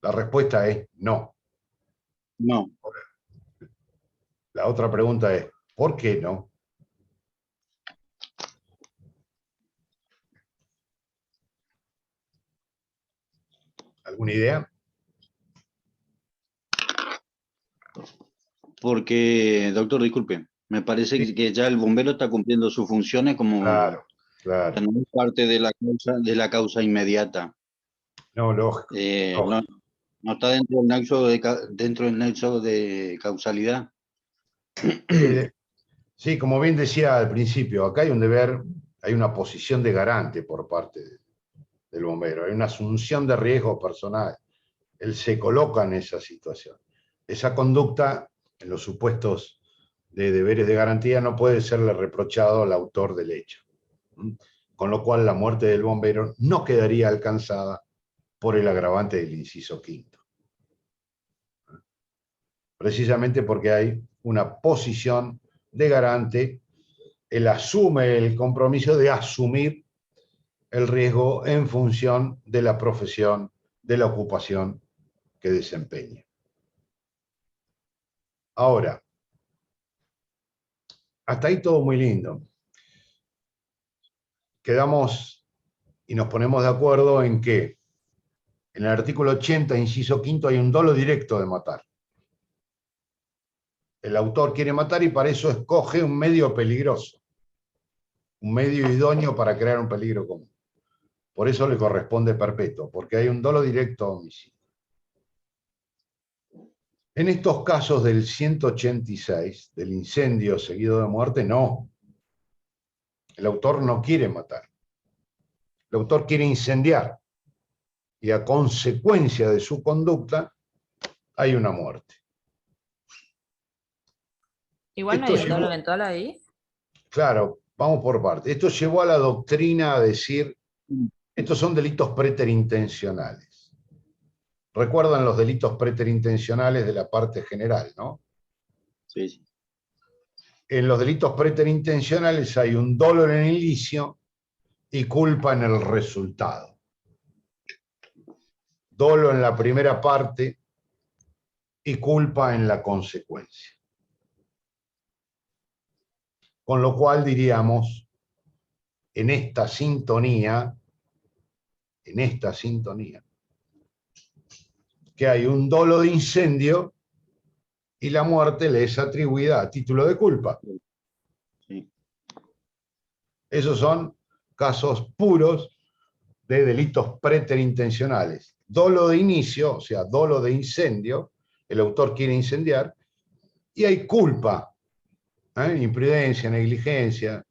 Speaker 1: La respuesta es no.
Speaker 3: No.
Speaker 1: La otra pregunta es, ¿por qué no? ¿Alguna idea?
Speaker 3: Porque, doctor, disculpe, me parece
Speaker 1: Sí.
Speaker 3: que ya el bombero está cumpliendo sus funciones como
Speaker 1: Claro, claro.
Speaker 3: no es parte de la causa inmediata.
Speaker 1: No, lógico.
Speaker 3: No, no está dentro del nexo de causalidad.
Speaker 1: Sí, como bien decía al principio, acá hay un deber, hay una posición de garante por parte del bombero, hay una asunción de riesgo personal. Él se coloca en esa situación. Esa conducta, en los supuestos de deberes de garantía, no puede serle reprochado al autor del hecho. Con lo cual, la muerte del bombero no quedaría alcanzada por el agravante del inciso quinto. Precisamente porque hay una posición de garante, él asume el compromiso de asumir el riesgo en función de la profesión, de la ocupación que desempeña. Ahora, hasta ahí todo muy lindo. Quedamos y nos ponemos de acuerdo en que en el artículo 80, inciso quinto, hay un dolo directo de matar. El autor quiere matar y para eso escoge un medio peligroso, un medio idóneo para crear un peligro común. Por eso le corresponde perpetuo, porque hay un dolo directo a homicidio. En estos casos del 186, del incendio seguido de muerte, no. El autor no quiere matar. El autor quiere incendiar. Y a consecuencia de su conducta, hay una muerte.
Speaker 5: Igual no
Speaker 1: Esto
Speaker 5: hay un dolo
Speaker 1: llevó-
Speaker 5: eventual ahí.
Speaker 1: Claro, vamos por partes. Esto llevó a la doctrina a decir, estos son delitos preterintencionales. Recuerdan los delitos preterintencionales de la parte general, ¿no?
Speaker 3: Sí, sí.
Speaker 1: En los delitos preterintencionales hay un dolo en el inicio y culpa en el resultado. Dolo en la primera parte y culpa en la consecuencia. Con lo cual diríamos, en esta sintonía, en esta sintonía, que hay un dolo de incendio y la muerte le es atribuida a título de culpa.
Speaker 3: Sí.
Speaker 1: Esos son casos puros de delitos preterintencionales. Dolo de inicio, o sea, dolo de incendio, el autor quiere incendiar, y hay culpa, imprudencia, negligencia,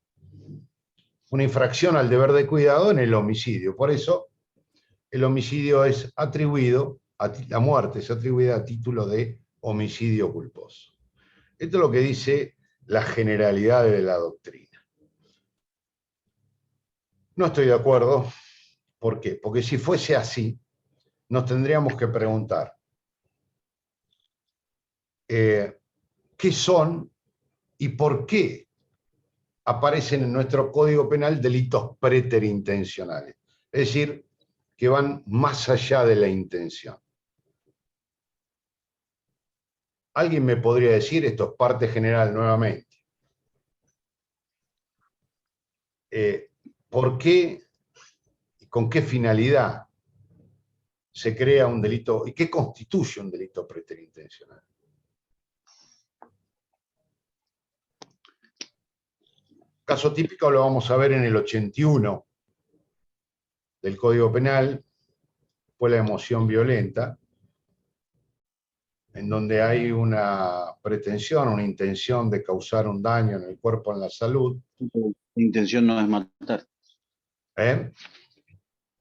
Speaker 1: una infracción al deber de cuidado en el homicidio. Por eso, el homicidio es atribuido, la muerte es atribuida a título de homicidio culposo. Esto es lo que dice la generalidad de la doctrina. No estoy de acuerdo. ¿Por qué? Porque si fuese así, nos tendríamos que preguntar qué son y por qué aparecen en nuestro Código Penal delitos preterintencionales. Es decir, que van más allá de la intención. ¿Alguien me podría decir, esto es parte general nuevamente, por qué y con qué finalidad se crea un delito y qué constituye un delito preterintencional? Caso típico lo vamos a ver en el 81 del Código Penal, fue la emoción violenta, en donde hay una pretensión, una intención de causar un daño en el cuerpo o en la salud.
Speaker 3: La intención no es matar.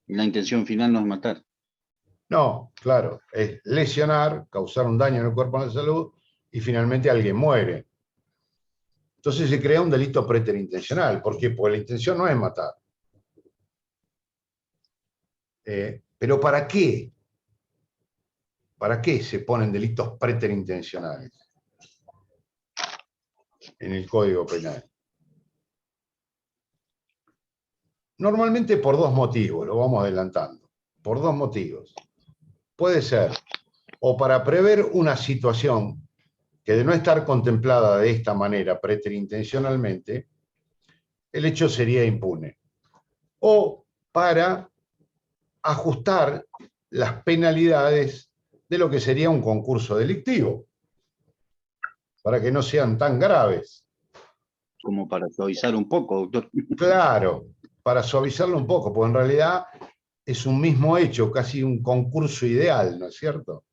Speaker 3: La intención final no es matar.
Speaker 1: No, claro, es lesionar, causar un daño en el cuerpo o en la salud, y finalmente alguien muere. Entonces se crea un delito preterintencional. ¿Por qué? Porque la intención no es matar. ¿Pero para qué? ¿Para qué se ponen delitos preterintencionales en el Código Penal? Normalmente por dos motivos, lo vamos adelantando. Por dos motivos. Puede ser o para prever una situación que de no estar contemplada de esta manera preterintencionalmente, el hecho sería impune. O para ajustar las penalidades de lo que sería un concurso delictivo, para que no sean tan graves.
Speaker 3: Como para suavizar un poco, doctor.
Speaker 1: Claro, para suavizarlo un poco, porque en realidad es un mismo hecho, casi un concurso ideal, ¿no es cierto?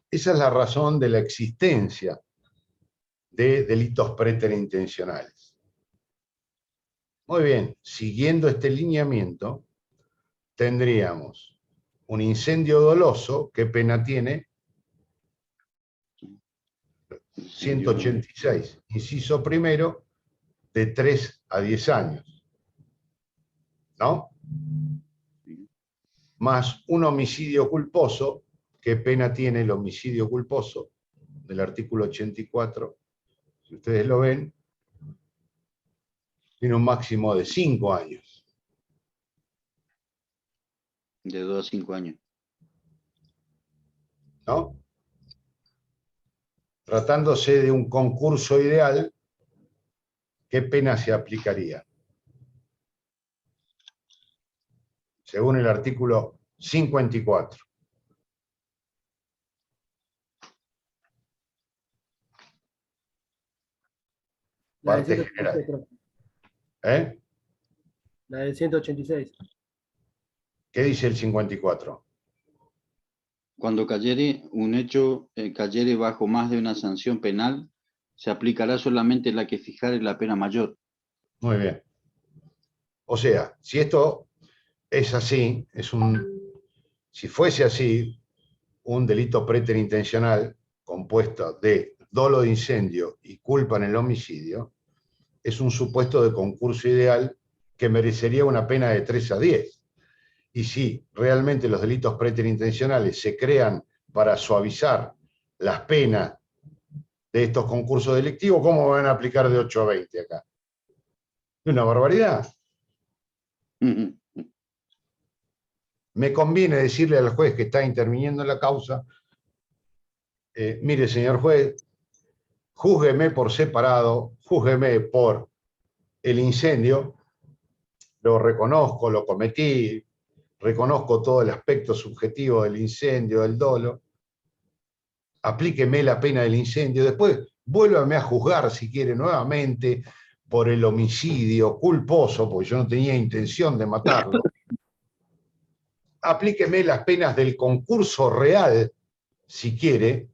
Speaker 1: Esa es la razón de la existencia de delitos preterintencionales. Muy bien, siguiendo este lineamiento, tendríamos un incendio doloso, ¿qué pena tiene? 186, inciso primero, de 3 a 10 años. ¿No? Más un homicidio culposo, ¿qué pena tiene el homicidio culposo? Del artículo 84, si ustedes lo ven, tiene un máximo de 5 años.
Speaker 3: De 2 a 5 años.
Speaker 1: ¿No? Tratándose de un concurso ideal, ¿qué pena se aplicaría? Según el artículo 54. Parte general.
Speaker 6: La del 186.
Speaker 1: ¿Qué dice el 54?
Speaker 3: Cuando cayere un hecho, cayere bajo más de una sanción penal, se aplicará solamente la que fijare la pena mayor.
Speaker 1: Muy bien. O sea, si esto es así, si fuese así, un delito preterintencional compuesto de dolo de incendio y culpa en el homicidio, es un supuesto de concurso ideal que merecería una pena de 3 a 10. Y si realmente los delitos preterintencionales se crean para suavizar las penas de estos concursos delictivos, ¿cómo van a aplicar de 8 a 20 acá? Es una barbaridad. Me conviene decirle al juez que está interviniendo en la causa, mire, señor juez, júzgueme por separado, júzgueme por el incendio, lo reconozco, lo cometí, reconozco todo el aspecto subjetivo del incendio, del dolo, aplíqueme la pena del incendio, después vuélvame a juzgar si quiere nuevamente por el homicidio culposo, porque yo no tenía intención de matarlo. Aplíqueme las penas del concurso real, si quiere.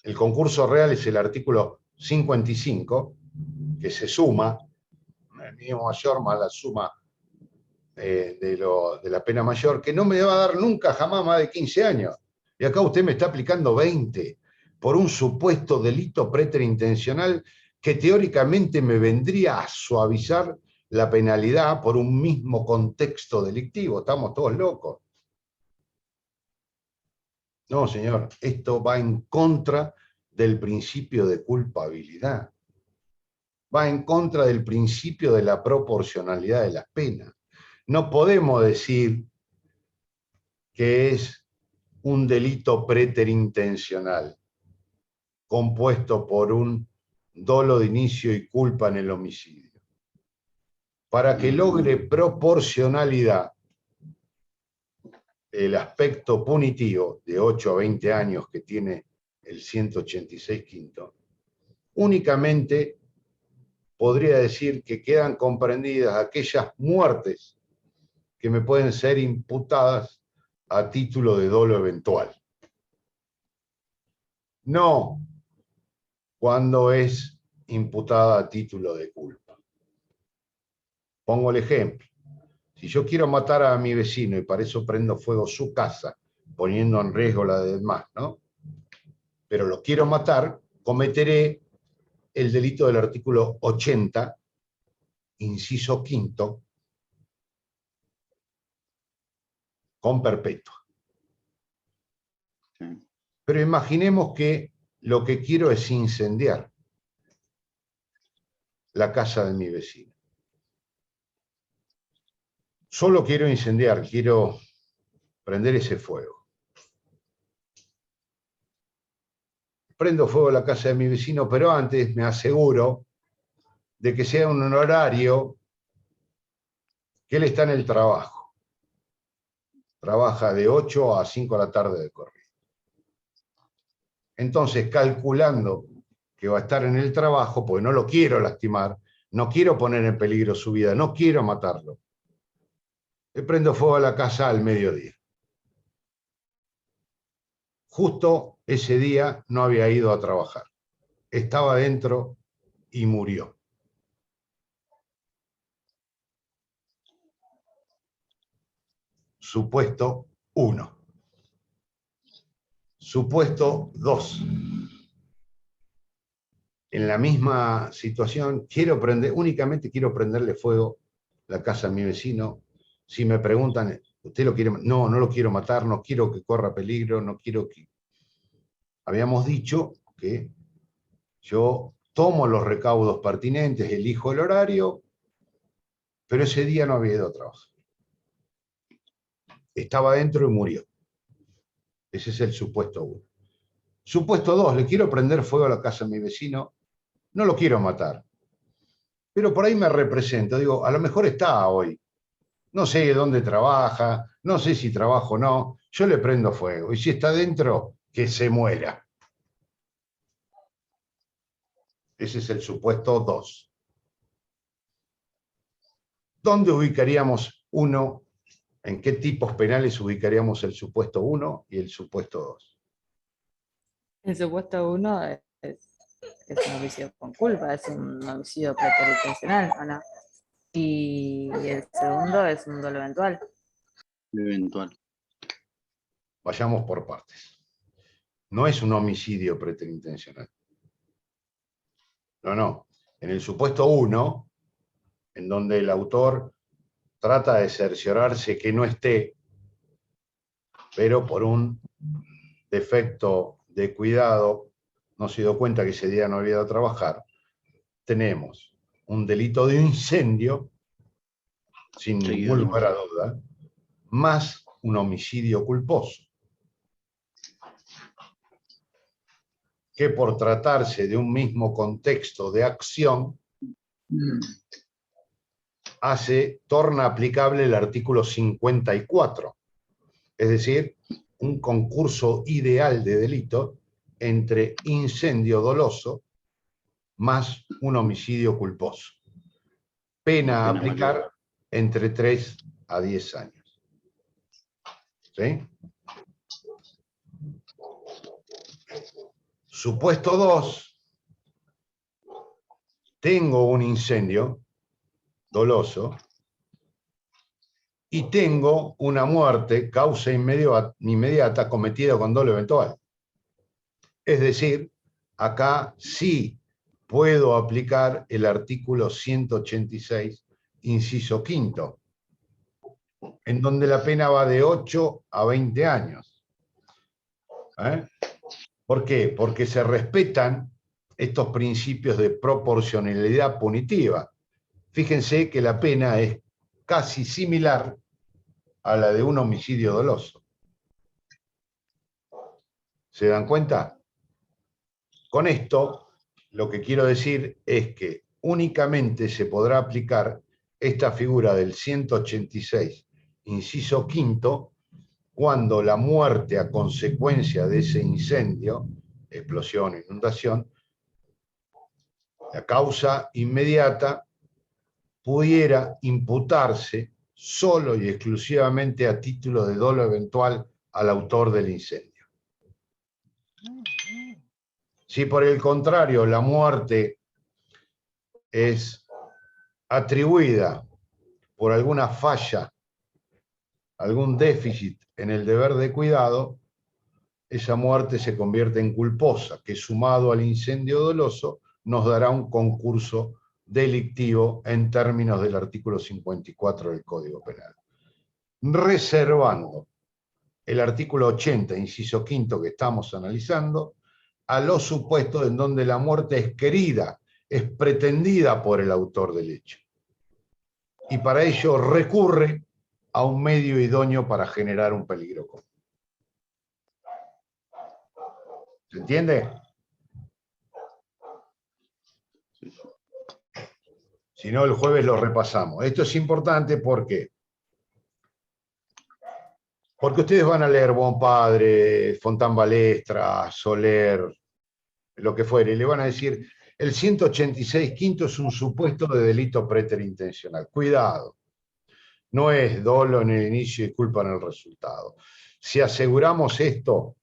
Speaker 1: El concurso real es el artículo 55, que se suma, el mínimo mayor más la suma de la pena mayor, que no me va a dar nunca jamás más de 15 años. Y acá usted me está aplicando 20 por un supuesto delito preterintencional que teóricamente me vendría a suavizar la penalidad por un mismo contexto delictivo. Estamos todos locos. No, señor, esto va en contra del principio de culpabilidad. Va en contra del principio de la proporcionalidad de las penas. No podemos decir que es un delito preterintencional, compuesto por un dolo de inicio y culpa en el homicidio. Para que logre proporcionalidad, el aspecto punitivo de 8 a 20 años que tiene el 186 quinto, únicamente podría decir que quedan comprendidas aquellas muertes que me pueden ser imputadas a título de dolo eventual. No cuando es imputada a título de culpa. Pongo el ejemplo. Si yo quiero matar a mi vecino y para eso prendo fuego su casa, poniendo en riesgo la de demás, ¿no? Pero lo quiero matar, cometeré el delito del artículo 80, inciso quinto, con perpetua.
Speaker 3: Sí.
Speaker 1: Pero imaginemos que lo que quiero es incendiar la casa de mi vecino. Solo quiero incendiar, quiero prender ese fuego. Prendo fuego a la casa de mi vecino, pero antes me aseguro de que sea un horario que él está en el trabajo. Trabaja de 8 a 5 de la tarde de corrido. Entonces, calculando que va a estar en el trabajo, porque no lo quiero lastimar, no quiero poner en peligro su vida, no quiero matarlo, le prendo fuego a la casa al mediodía. Justo ese día no había ido a trabajar. Estaba dentro y murió. Supuesto 1. Supuesto 2. En la misma situación, únicamente quiero prenderle fuego la casa a mi vecino. Si me preguntan, ¿usted lo quiere matar? No, no lo quiero matar, no quiero que corra peligro, no quiero que... Habíamos dicho que yo tomo los recaudos pertinentes, elijo el horario, pero ese día no había ido a trabajar. Estaba dentro y murió. Ese es el supuesto 1. Supuesto 2, le quiero prender fuego a la casa de mi vecino, no lo quiero matar, pero por ahí me represento, digo, a lo mejor está hoy, no sé dónde trabaja, no sé si trabaja o no, yo le prendo fuego, y si está dentro, que se muera. Ese es el supuesto 2. ¿Dónde ubicaríamos 1? ¿En qué tipos penales ubicaríamos el supuesto 1 y el supuesto 2?
Speaker 5: El supuesto 1 es un homicidio con culpa, es un homicidio preterintencional, ¿o no? Y el segundo es un dolo eventual.
Speaker 3: Eventual.
Speaker 1: Vayamos por partes. No es un homicidio preterintencional. No, no. En el supuesto 1, en donde el autor trata de cerciorarse que no esté, pero por un defecto de cuidado no se dio cuenta que ese día no había ido a trabajar, tenemos un delito de incendio, sin ningún lugar a duda, más un homicidio culposo, que por tratarse de un mismo contexto de acción, torna aplicable el artículo 54, es decir, un concurso ideal de delito entre incendio doloso más un homicidio culposo. Pena a aplicar
Speaker 3: mayor.
Speaker 1: entre 3 a 10 años. ¿Sí? Supuesto 2. Tengo un incendio doloso y tengo una muerte, causa inmediata cometida con dolo eventual. Es decir, acá sí puedo aplicar el artículo 186, inciso quinto, en donde la pena va de 8 a 20 años. ¿Por qué? Porque se respetan estos principios de proporcionalidad punitiva. Fíjense que la pena es casi similar a la de un homicidio doloso. ¿Se dan cuenta? Con esto, lo que quiero decir es que únicamente se podrá aplicar esta figura del 186, inciso quinto, cuando la muerte a consecuencia de ese incendio, explosión, inundación, la causa inmediata pudiera imputarse solo y exclusivamente a título de dolo eventual al autor del incendio. Si por el contrario la muerte es atribuida por alguna falla, algún déficit en el deber de cuidado, esa muerte se convierte en culposa, que sumado al incendio doloso nos dará un concurso delictivo en términos del artículo 54 del Código Penal. Reservando el artículo 80, inciso quinto que estamos analizando, a los supuestos en donde la muerte es querida, es pretendida por el autor del hecho. Y para ello recurre a un medio idóneo para generar un peligro común. ¿Se entiende? Si no, el jueves lo repasamos. Esto es importante porque ustedes van a leer Bonpadre, Fontán Balestra, Soler, lo que fuere, y le van a decir, el 186 quinto es un supuesto de delito preterintencional. Cuidado, no es dolo en el inicio y culpa en el resultado. Si aseguramos esto,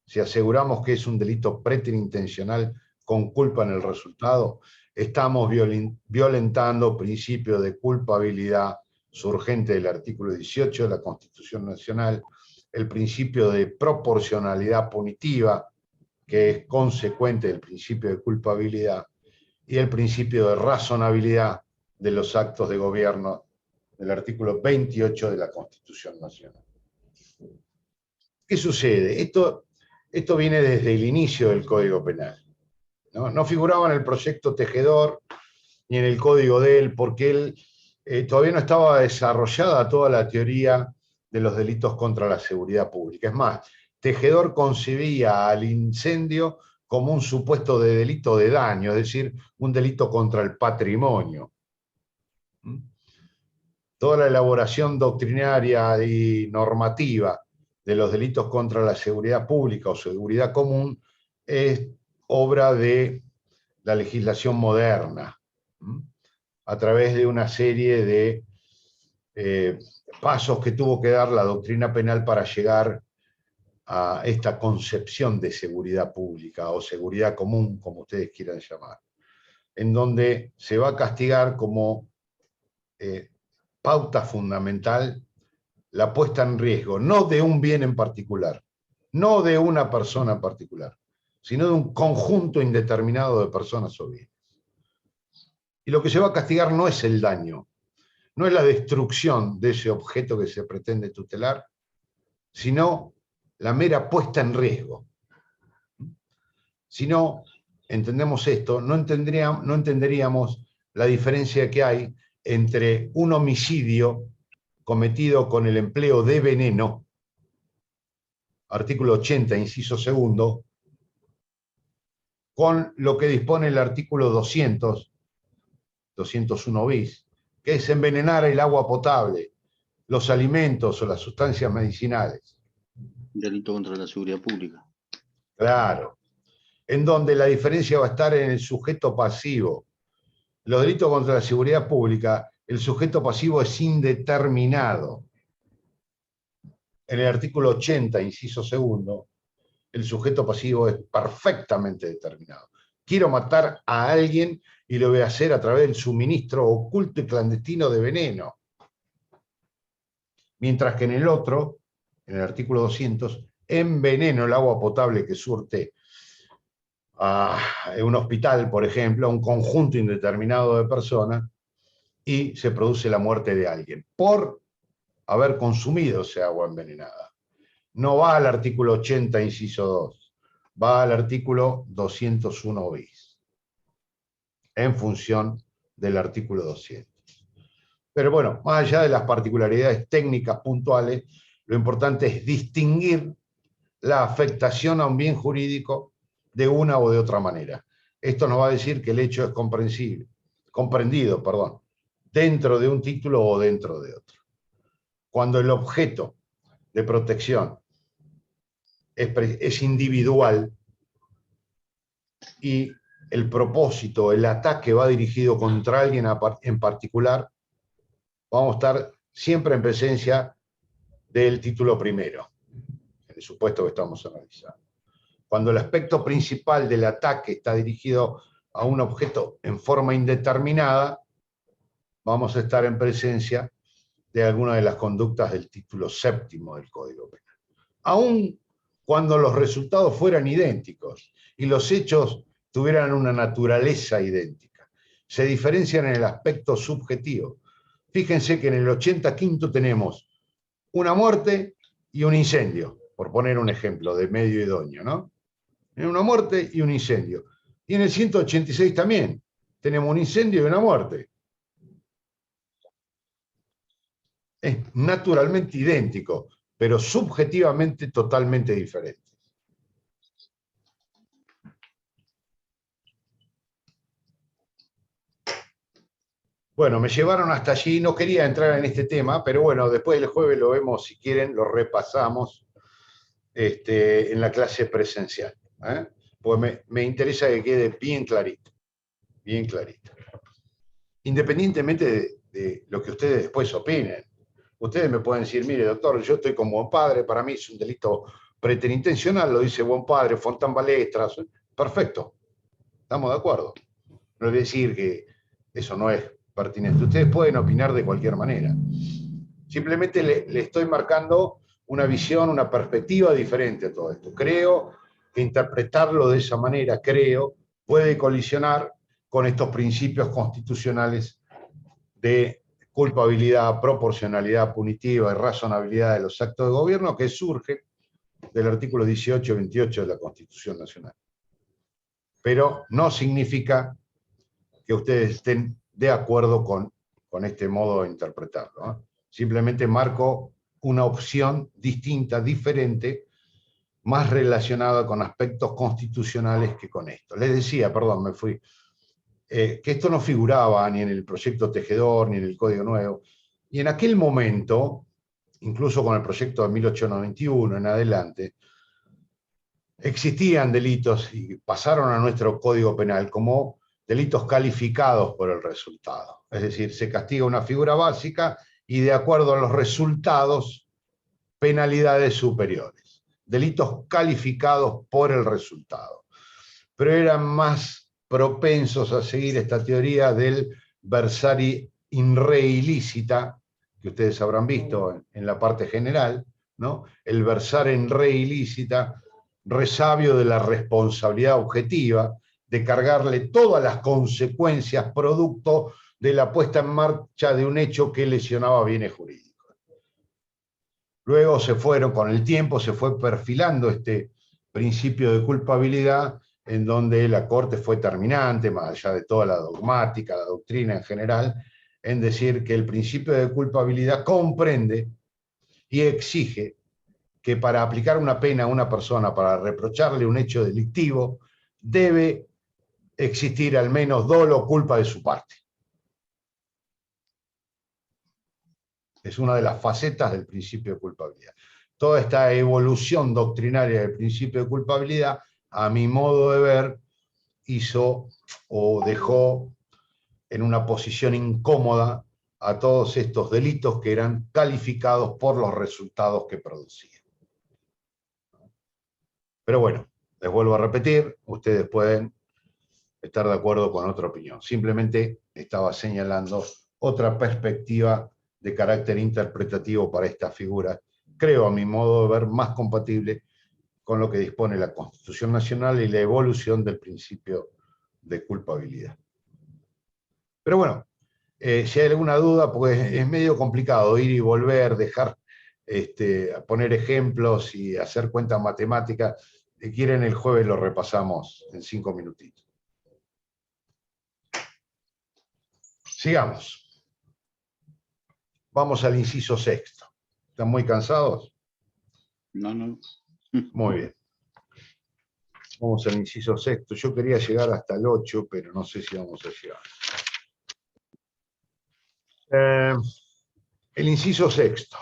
Speaker 1: si aseguramos que es un delito preterintencional con culpa en el resultado, estamos violentando principios de culpabilidad surgente del artículo 18 de la Constitución Nacional, el principio de proporcionalidad punitiva, que es consecuente del principio de culpabilidad, y el principio de razonabilidad de los actos de gobierno del artículo 28 de la Constitución Nacional. ¿Qué sucede? Esto viene desde el inicio del Código Penal. No figuraba en el proyecto Tejedor ni en el código de él, porque él todavía no estaba desarrollada toda la teoría de los delitos contra la seguridad pública. Es más, Tejedor concebía al incendio como un supuesto de delito de daño, es decir, un delito contra el patrimonio. Toda la elaboración doctrinaria y normativa de los delitos contra la seguridad pública o seguridad común es obra de la legislación moderna, a través de una serie de pasos que tuvo que dar la doctrina penal para llegar a esta concepción de seguridad pública o seguridad común, como ustedes quieran llamar, en donde se va a castigar como pauta fundamental la puesta en riesgo, no de un bien en particular, no de una persona en particular, sino de un conjunto indeterminado de personas o bienes. Y lo que se va a castigar no es el daño, no es la destrucción de ese objeto que se pretende tutelar, sino la mera puesta en riesgo. Si no entendemos esto, no entenderíamos la diferencia que hay entre un homicidio cometido con el empleo de veneno, artículo 80, inciso segundo, con lo que dispone el artículo 201 bis, que es envenenar el agua potable, los alimentos o las sustancias medicinales.
Speaker 3: Delito contra la seguridad pública.
Speaker 1: Claro. En donde la diferencia va a estar en el sujeto pasivo. Los delitos contra la seguridad pública, el sujeto pasivo es indeterminado. En el artículo 80, inciso segundo, el sujeto pasivo es perfectamente determinado. Quiero matar a alguien y lo voy a hacer a través del suministro oculto y clandestino de veneno. Mientras que en el otro, en el artículo 200, enveneno el agua potable que surte a un hospital, por ejemplo, a un conjunto indeterminado de personas, y se produce la muerte de alguien por haber consumido esa agua envenenada. No va al artículo 80, inciso 2, va al artículo 201 bis, en función del artículo 200. Pero bueno, más allá de las particularidades técnicas puntuales, lo importante es distinguir la afectación a un bien jurídico de una o de otra manera. Esto nos va a decir que el hecho es comprendido, dentro de un título o dentro de otro. Cuando el objeto de protección es individual y el propósito, el ataque va dirigido contra alguien en particular, vamos a estar siempre en presencia del título primero, en el supuesto que estamos analizando. Cuando el aspecto principal del ataque está dirigido a un objeto en forma indeterminada, vamos a estar en presencia de alguna de las conductas del título séptimo del Código Penal. Aun cuando los resultados fueran idénticos y los hechos tuvieran una naturaleza idéntica, se diferencian en el aspecto subjetivo. Fíjense que en el 85 tenemos una muerte y un incendio, por poner un ejemplo de medio idóneo, ¿no? Una muerte y un incendio. Y en el 186 también tenemos un incendio y una muerte. Es naturalmente idéntico, pero subjetivamente totalmente diferente. Bueno, me llevaron hasta allí, no quería entrar en este tema, pero bueno, después del jueves lo vemos, si quieren, lo repasamos en la clase presencial. Pues me interesa que quede bien clarito, bien clarito. Independientemente de lo que ustedes después opinen. Ustedes me pueden decir, mire, doctor, yo estoy como buen padre, para mí es un delito preterintencional, lo dice buen padre, Fontán Balestras, perfecto, estamos de acuerdo. No es decir que eso no es pertinente. Ustedes pueden opinar de cualquier manera. Simplemente le estoy marcando una visión, una perspectiva diferente a todo esto. Creo que interpretarlo de esa manera, puede colisionar con estos principios constitucionales de culpabilidad, proporcionalidad punitiva y razonabilidad de los actos de gobierno que surge del artículo 18 y 28 de la Constitución Nacional. Pero no significa que ustedes estén de acuerdo con este modo de interpretarlo, ¿no? Simplemente marco una opción distinta, diferente, más relacionada con aspectos constitucionales que con esto. Les decía, perdón, me fui, que esto no figuraba ni en el proyecto Tejedor, ni en el Código Nuevo. Y en aquel momento, incluso con el proyecto de 1891 en adelante, existían delitos y pasaron a nuestro Código Penal como delitos calificados por el resultado. Es decir, se castiga una figura básica y de acuerdo a los resultados, penalidades superiores. Delitos calificados por el resultado. Pero eran más propensos a seguir esta teoría del versari in re illicita, que ustedes habrán visto en la parte general, ¿no? El versar en re illicita, resabio de la responsabilidad objetiva, de cargarle todas las consecuencias producto de la puesta en marcha de un hecho que lesionaba bienes jurídicos. Luego con el tiempo se fue perfilando este principio de culpabilidad en donde la Corte fue terminante, más allá de toda la dogmática, la doctrina en general, en decir que el principio de culpabilidad comprende y exige que para aplicar una pena a una persona, para reprocharle un hecho delictivo, debe existir al menos dolo o culpa de su parte. Es una de las facetas del principio de culpabilidad. Toda esta evolución doctrinaria del principio de culpabilidad, a mi modo de ver, hizo o dejó en una posición incómoda a todos estos delitos que eran calificados por los resultados que producían. Pero bueno, les vuelvo a repetir, ustedes pueden estar de acuerdo con otra opinión. Simplemente estaba señalando otra perspectiva de carácter interpretativo para esta figura, creo a mi modo de ver más compatible con lo que dispone la Constitución Nacional y la evolución del principio de culpabilidad. Pero bueno, si hay alguna duda, pues es medio complicado ir y volver, dejar, poner ejemplos y hacer cuentas matemáticas. Si quieren, el jueves lo repasamos en 5 minutitos. Sigamos. Vamos al inciso sexto. ¿Están muy cansados?
Speaker 3: No, no.
Speaker 1: Muy bien. Vamos al inciso sexto. Yo quería llegar hasta el 8, pero no sé si vamos a llegar. El inciso sexto.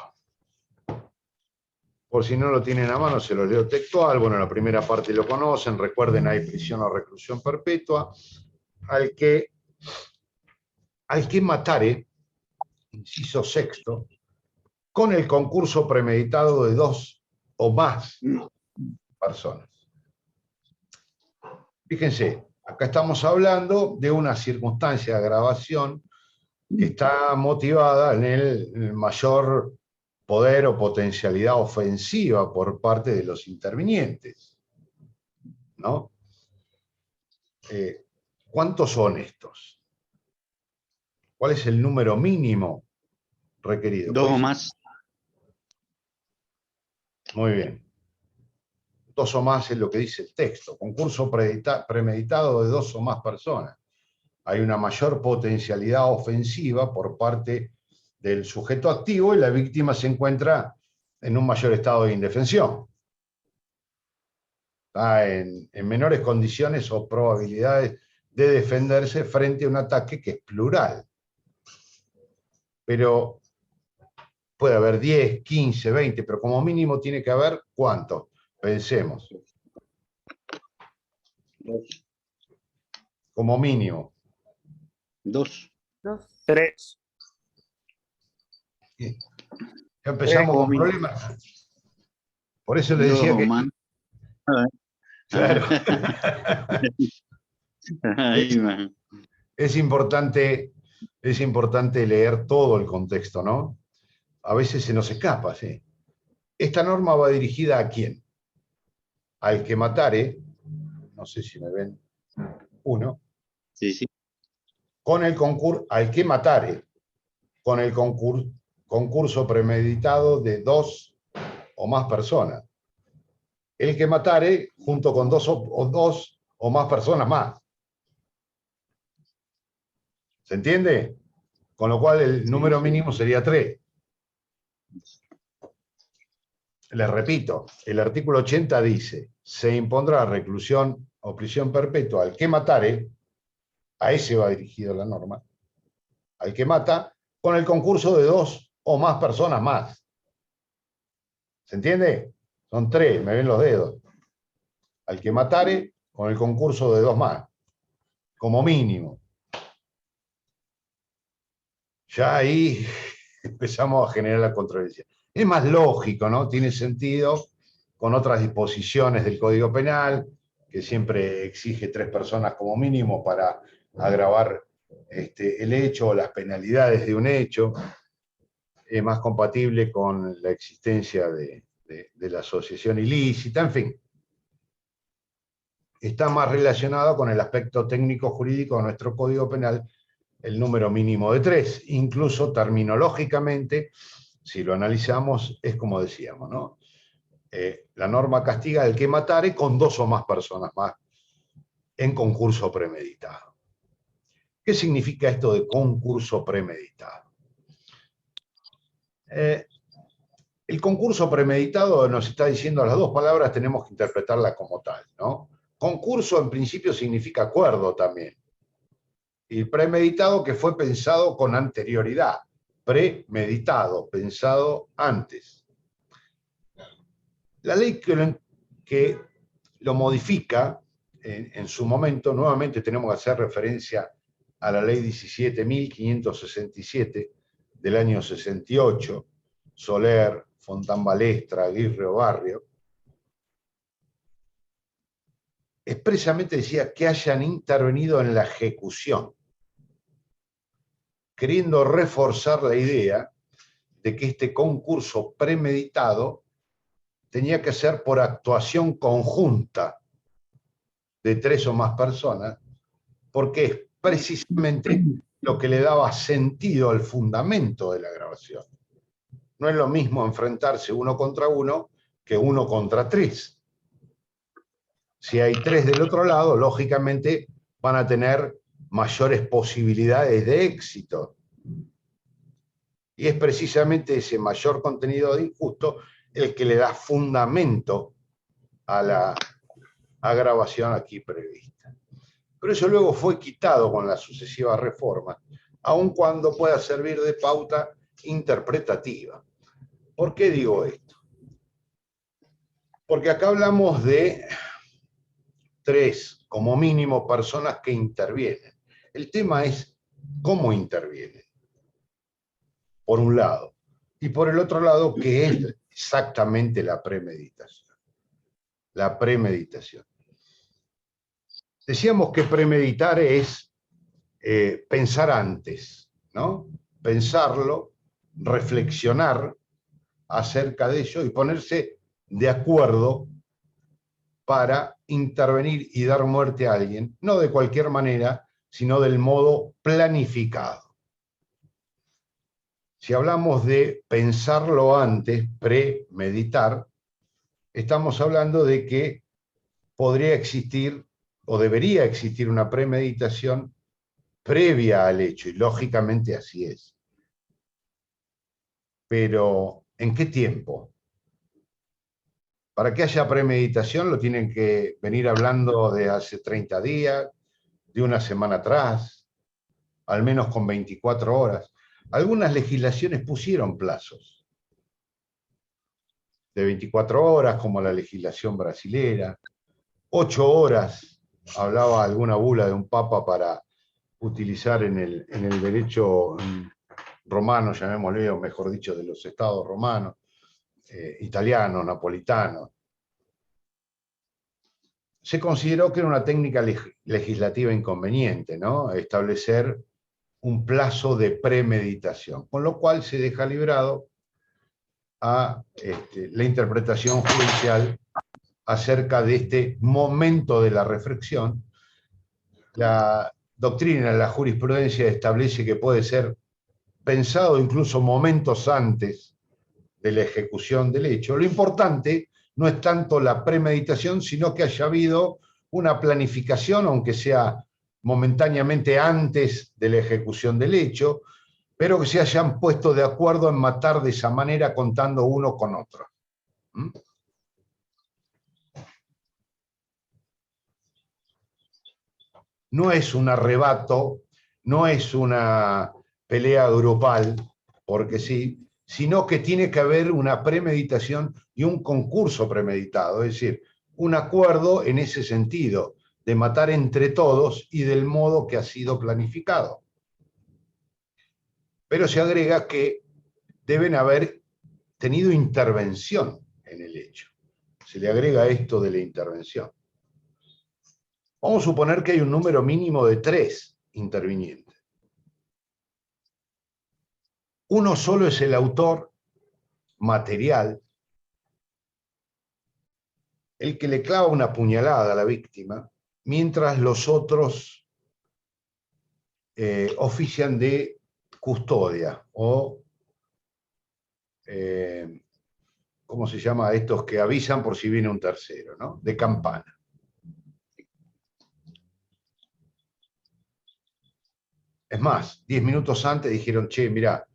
Speaker 1: Por si no lo tienen a mano, se lo leo textual. Bueno, la primera parte lo conocen. Recuerden, hay prisión o reclusión perpetua. Al que matare, inciso sexto, con el concurso premeditado de 2 o más personas. Fíjense, acá estamos hablando de una circunstancia de agravación que está motivada en el mayor poder o potencialidad ofensiva por parte de los intervinientes, ¿no? ¿Cuántos son estos? ¿Cuál es el número mínimo requerido?
Speaker 3: 2 o
Speaker 1: Pues,
Speaker 3: más.
Speaker 1: muy bien. 2 o más es lo que dice el texto. Concurso premeditado de 2 o más personas. Hay una mayor potencialidad ofensiva por parte del sujeto activo y la víctima se encuentra en un mayor estado de indefensión. Está en menores condiciones o probabilidades de defenderse frente a un ataque que es plural. Pero puede haber 10, 15, 20, pero como mínimo tiene que haber ¿cuántos? Pensemos.
Speaker 3: 2.
Speaker 1: Como mínimo.
Speaker 3: 2.
Speaker 6: 3.
Speaker 1: Ya empezamos con problemas. Por eso le decía que... Claro. Es importante leer todo el contexto, ¿no? A veces se nos escapa, ¿sí? Esta norma va dirigida ¿a quién? Al que matare, no sé si me ven, uno,
Speaker 3: Sí, sí.
Speaker 1: con el concurso, al que matare, con el concurso premeditado de 2 o más personas. El que matare junto con 2 o más personas más. ¿Se entiende? Con lo cual el número mínimo sería 3. Les repito, el artículo 80 dice, se impondrá reclusión o prisión perpetua al que matare, a ese va dirigido la norma, al que mata, con el concurso de 2 o más personas más. ¿Se entiende? Son 3, me ven los dedos. Al que matare, con el concurso de 2 más, como mínimo. Ya ahí empezamos a generar la controversia. Es más lógico, ¿no? Tiene sentido con otras disposiciones del Código Penal, que siempre exige 3 personas como mínimo para agravar el hecho o las penalidades de un hecho. Es más compatible con la existencia de la asociación ilícita, en fin. Está más relacionado con el aspecto técnico jurídico de nuestro Código Penal, el número mínimo de 3. Incluso terminológicamente, si lo analizamos, es como decíamos, ¿no? La norma castiga al que matare con 2 o más personas más en concurso premeditado. ¿Qué significa esto de concurso premeditado? El concurso premeditado nos está diciendo, las 2 palabras tenemos que interpretarlas como tal, ¿no? Concurso en principio significa acuerdo también. Y premeditado que fue pensado con anterioridad, premeditado, pensado antes. La ley que lo modifica en su momento, nuevamente tenemos que hacer referencia a la ley 17.567 del año 68, Soler, Fontán Balestra, Aguirre Barrio, expresamente decía que hayan intervenido en la ejecución, queriendo reforzar la idea de que este concurso premeditado tenía que ser por actuación conjunta de 3 o más personas, porque es precisamente lo que le daba sentido al fundamento de la grabación. No es lo mismo enfrentarse 1 contra 1 que 1 contra 3. Si hay 3 del otro lado, lógicamente van a tener mayores posibilidades de éxito. Y es precisamente ese mayor contenido de injusto el que le da fundamento a la agravación aquí prevista. Pero eso luego fue quitado con las sucesivas reformas, aun cuando pueda servir de pauta interpretativa. ¿Por qué digo esto? Porque acá hablamos de 3, como mínimo, personas que intervienen. El tema es cómo intervienen, por un lado. Y por el otro lado, ¿qué es exactamente la premeditación? La premeditación. Decíamos que premeditar es pensar antes, ¿no? Pensarlo, reflexionar acerca de ello y ponerse de acuerdo para intervenir y dar muerte a alguien, no de cualquier manera, sino del modo planificado. Si hablamos de pensarlo antes, premeditar, estamos hablando de que podría existir o debería existir una premeditación previa al hecho, y lógicamente así es. Pero, ¿en qué tiempo? Para que haya premeditación lo tienen que venir hablando de hace 30 días, de una semana atrás, al menos con 24 horas. Algunas legislaciones pusieron plazos de 24 horas, como la legislación brasilera, 8 horas, hablaba alguna bula de un papa para utilizar en el derecho romano, llamémosle, o mejor dicho, de los estados romanos, italianos, napolitanos. Se consideró que era una técnica legislativa inconveniente, ¿no? Establecer un plazo de premeditación, con lo cual se deja librado a la interpretación judicial acerca de este momento de la reflexión. La doctrina, la jurisprudencia establece que puede ser pensado incluso momentos antes de la ejecución del hecho. Lo importante no es tanto la premeditación, sino que haya habido una planificación, aunque sea momentáneamente antes de la ejecución del hecho, pero que se hayan puesto de acuerdo en matar de esa manera contando uno con otro. No es un arrebato, no es una pelea grupal, porque sí, sino que tiene que haber una premeditación y un concurso premeditado, es decir, un acuerdo en ese sentido, de matar entre todos y del modo que ha sido planificado. Pero se agrega que deben haber tenido intervención en el hecho. Se le agrega esto de la intervención. Vamos a suponer que hay un número mínimo de 3 intervinientes. Uno solo es el autor material, el que le clava una puñalada a la víctima, mientras los otros ofician de custodia o, ¿cómo se llama? Estos que avisan por si viene un tercero, ¿no? De campana. Es más, 10 minutos antes dijeron, che, mirá,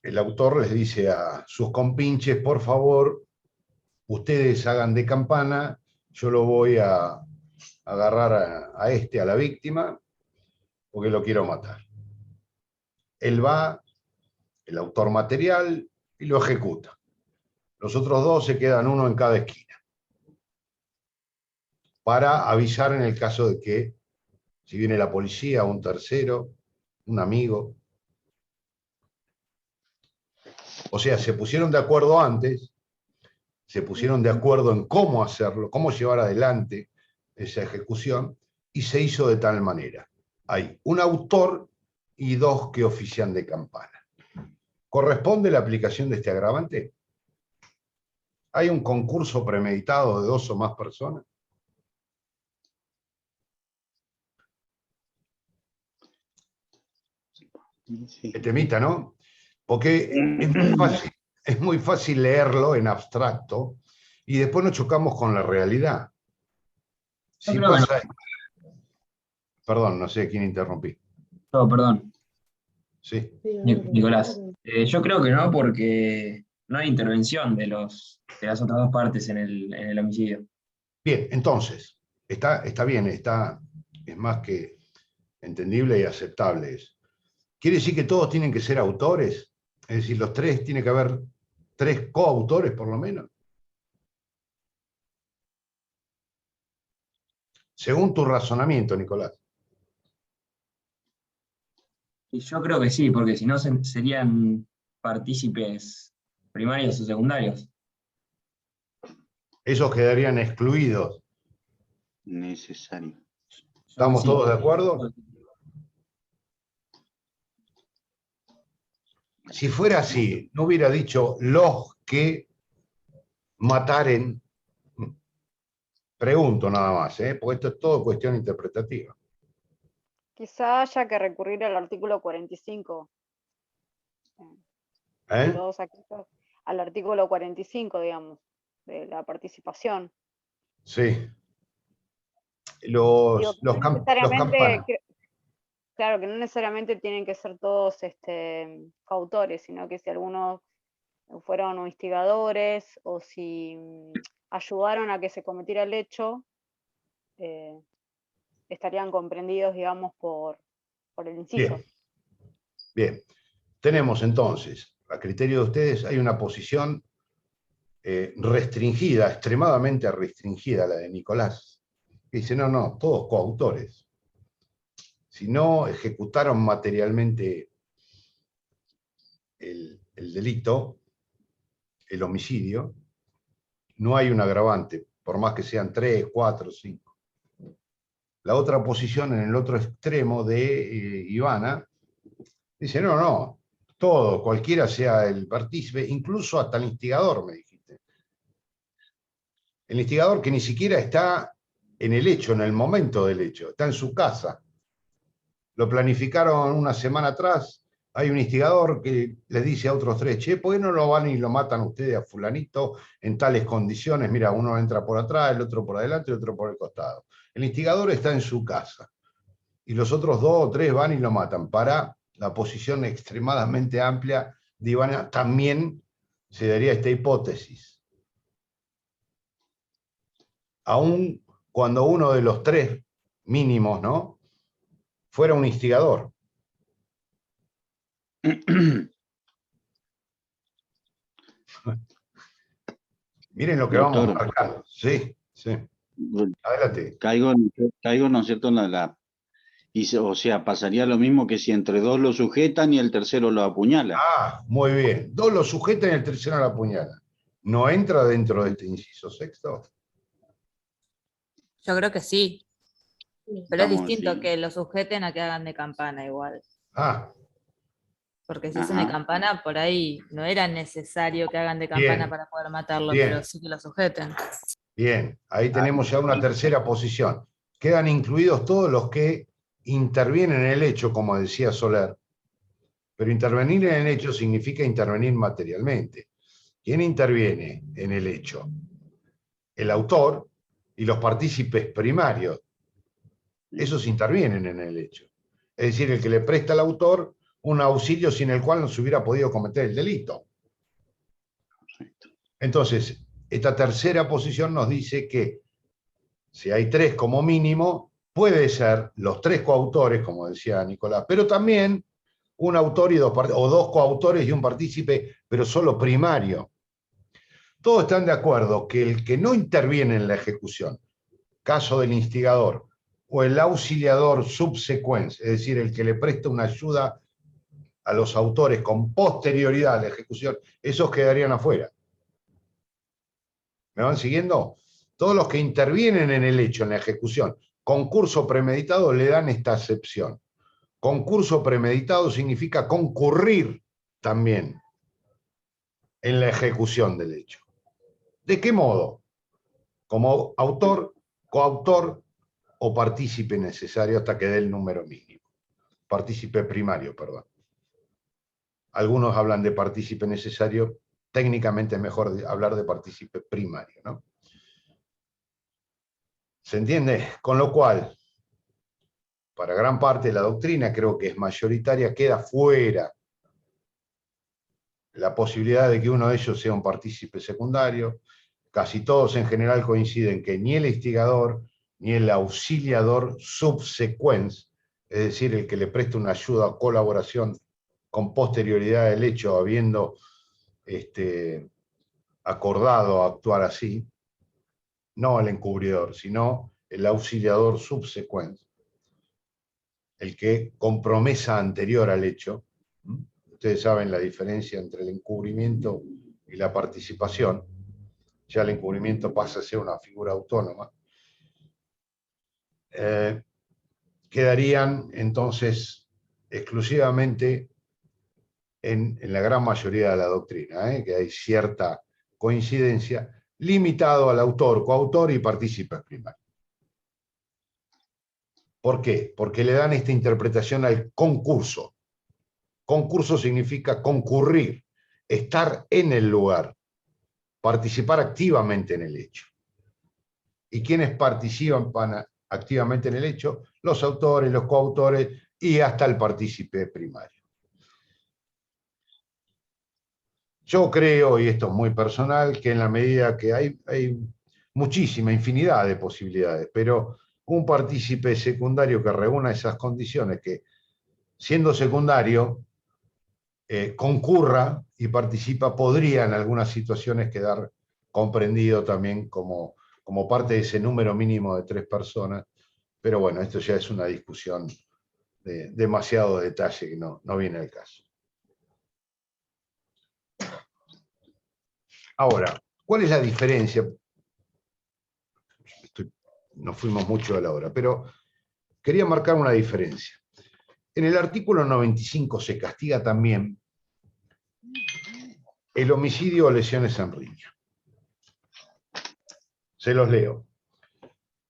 Speaker 1: el autor les dice a sus compinches, por favor, ustedes hagan de campana, yo lo voy a agarrar a la víctima, porque lo quiero matar. él va, el autor material, y lo ejecuta. Los otros dos se quedan uno en cada esquina, para avisar en el caso de que, si viene la policía, un tercero, un amigo. O sea, se pusieron de acuerdo antes, se pusieron de acuerdo en cómo hacerlo, cómo llevar adelante esa ejecución, y se hizo de tal manera. Hay un autor y dos que ofician de campana. ¿Corresponde la aplicación de este agravante? ¿Hay un concurso premeditado de 2 o más personas?
Speaker 3: Sí.
Speaker 1: Qué temita, ¿no? Porque es muy fácil leerlo en abstracto y después nos chocamos con la realidad.
Speaker 6: Yo
Speaker 1: Si
Speaker 6: creo que no.
Speaker 1: pasa... Perdón, no sé a quién interrumpí.
Speaker 6: No, perdón,
Speaker 1: Sí.
Speaker 6: Nicolás. Yo creo que no, porque no hay intervención de las otras dos partes en el homicidio.
Speaker 1: Bien, entonces, está bien, es más que entendible y aceptable eso. ¿Quiere decir que todos tienen que ser autores? Es decir, los tres, tiene que haber 3 coautores por lo menos. Según tu razonamiento, Nicolás.
Speaker 6: Y yo creo que sí, porque si no serían partícipes primarios o secundarios.
Speaker 1: Esos quedarían excluidos.
Speaker 3: Necesario.
Speaker 1: ¿Estamos
Speaker 6: Sí.
Speaker 1: todos de acuerdo? Si fuera así, no hubiera dicho los que mataren. Pregunto nada más, porque esto es todo cuestión interpretativa.
Speaker 2: Quizá haya que recurrir al artículo 45.
Speaker 1: ¿Eh?
Speaker 2: Todos aquí, al artículo 45, digamos, de la participación.
Speaker 1: Sí.
Speaker 2: Digo,
Speaker 1: Los
Speaker 2: que no necesariamente,
Speaker 1: campanas.
Speaker 2: claro, que no necesariamente tienen que ser todos coautores, sino que si algunos fueron instigadores o si ayudaron a que se cometiera el hecho, estarían comprendidos, digamos, por el inciso.
Speaker 1: Bien. Bien. Tenemos entonces, a criterio de ustedes, hay una posición restringida, extremadamente restringida, la de Nicolás. Que dice, no, todos coautores. Si no ejecutaron materialmente el delito, el homicidio, no hay un agravante, por más que sean 3, 4, 5. La otra posición en el otro extremo de Ivana dice, no, todo, cualquiera sea el partícipe, incluso hasta el instigador, me dijiste. El instigador que ni siquiera está en el hecho, en el momento del hecho, está en su casa. Lo planificaron una semana atrás, hay un instigador que les dice a otros 3, che, ¿por qué no lo van y lo matan ustedes a fulanito en tales condiciones? Mira, uno entra por atrás, el otro por adelante, el otro por el costado. El instigador está en su casa. Y los otros 2 o 3 van y lo matan. Para la posición extremadamente amplia de Ivana, también se daría esta hipótesis. Aun cuando uno de los 3 mínimos, ¿no?, fuera un instigador. Miren lo que
Speaker 3: Doctor,
Speaker 1: vamos marcando. Sí. Adelante.
Speaker 3: Caigo, ¿no es cierto?, o sea, pasaría lo mismo que si entre 2 lo sujetan y el tercero lo apuñala.
Speaker 1: Ah, muy bien. 2 lo sujetan y el tercero la apuñala. ¿No entra dentro de este inciso sexto?
Speaker 5: Yo creo que sí. Pero es
Speaker 3: Estamos,
Speaker 5: distinto
Speaker 3: sí.
Speaker 5: que lo sujeten a que hagan de campana igual.
Speaker 1: Ah,
Speaker 5: Porque si hacen de
Speaker 3: Ajá.
Speaker 5: campana, por ahí no era necesario que hagan de campana
Speaker 1: Bien.
Speaker 5: para poder matarlo,
Speaker 1: Bien.
Speaker 5: pero sí que lo sujeten.
Speaker 1: bien. Ahí tenemos ya una tercera posición. Quedan incluidos todos los que intervienen en el hecho, como decía Soler. Pero intervenir en el hecho significa intervenir materialmente. ¿Quién interviene en el hecho? El autor y los partícipes primarios. Esos intervienen en el hecho. Es decir, el que le presta al autor un auxilio sin el cual no se hubiera podido cometer el delito. Entonces, esta tercera posición nos dice que si hay 3 como mínimo, puede ser los 3 coautores, como decía Nicolás, pero también un autor y o dos coautores y un partícipe, pero solo primario. Todos están de acuerdo que el que no interviene en la ejecución, caso del instigador, o el auxiliador subsecuens, es decir, el que le presta una ayuda a los autores con posterioridad a la ejecución, esos quedarían afuera. ¿Me van siguiendo? Todos los que intervienen en el hecho, en la ejecución, concurso premeditado, le dan esta acepción. Concurso premeditado significa concurrir también en la ejecución del hecho. ¿De qué modo? Como autor, coautor o partícipe necesario hasta que dé el número mínimo. Partícipe primario, perdón. Algunos hablan de partícipe necesario, técnicamente es mejor hablar de partícipe primario, ¿no? ¿Se entiende? Con lo cual, para gran parte de la doctrina, creo que es mayoritaria, queda fuera la posibilidad de que uno de ellos sea un partícipe secundario. Casi todos en general coinciden que ni el instigador ni el auxiliador subsecuens, es decir, el que le presta una ayuda o colaboración con posterioridad del hecho, habiendo acordado actuar así, no el encubridor, sino el auxiliador subsecuens, el que con promesa anterior al hecho. Ustedes saben la diferencia entre el encubrimiento y la participación. Ya el encubrimiento pasa a ser una figura autónoma. Quedarían entonces exclusivamente en la gran mayoría de la doctrina, que hay cierta coincidencia, limitado al autor, coautor y partícipes primarios. ¿Por qué? Porque le dan esta interpretación al concurso. Concurso significa concurrir, estar en el lugar, participar activamente en el hecho. ¿Y quiénes participan activamente en el hecho? Los autores, los coautores y hasta el partícipe primario. Yo creo, y esto es muy personal, que en la medida que hay muchísima, infinidad de posibilidades, pero un partícipe secundario que reúna esas condiciones, que siendo secundario, concurra y participa, podría en algunas situaciones quedar comprendido también como parte de ese número mínimo de 3 personas, pero bueno, esto ya es una discusión de demasiado detalle que no viene al caso. Ahora, ¿cuál es la diferencia? Nos fuimos mucho a la hora, pero quería marcar una diferencia. En el artículo 95 se castiga también el homicidio o lesiones en riña. Se los leo.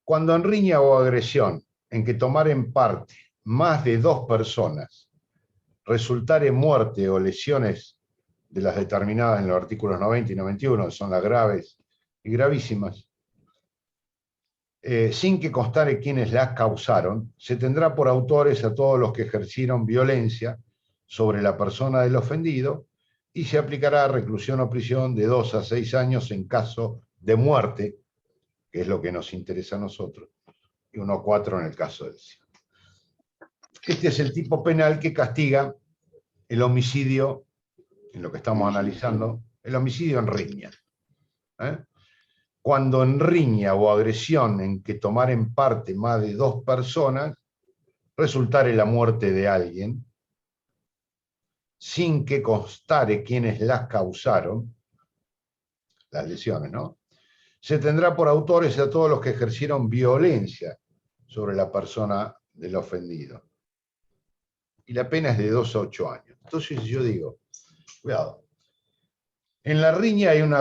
Speaker 1: Cuando en riña o agresión en que tomaren parte más de 2 personas resultare muerte o lesiones de las determinadas en los artículos 90 y 91, que son las graves y gravísimas, sin que constare quienes las causaron, se tendrá por autores a todos los que ejercieron violencia sobre la persona del ofendido y se aplicará reclusión o prisión de 2 a 6 años en caso de muerte, que es lo que nos interesa a nosotros, y 1 a 4 en el caso de lesión. Este es el tipo penal que castiga el homicidio, en lo que estamos analizando, el homicidio en riña. Cuando en riña o agresión en que tomaren parte más de 2 personas, resultare la muerte de alguien, sin que constare quienes las causaron, las lesiones, ¿no? Se tendrá por autores a todos los que ejercieron violencia sobre la persona del ofendido. Y la pena es de 2 a 8 años. Entonces yo digo, cuidado, en la riña hay un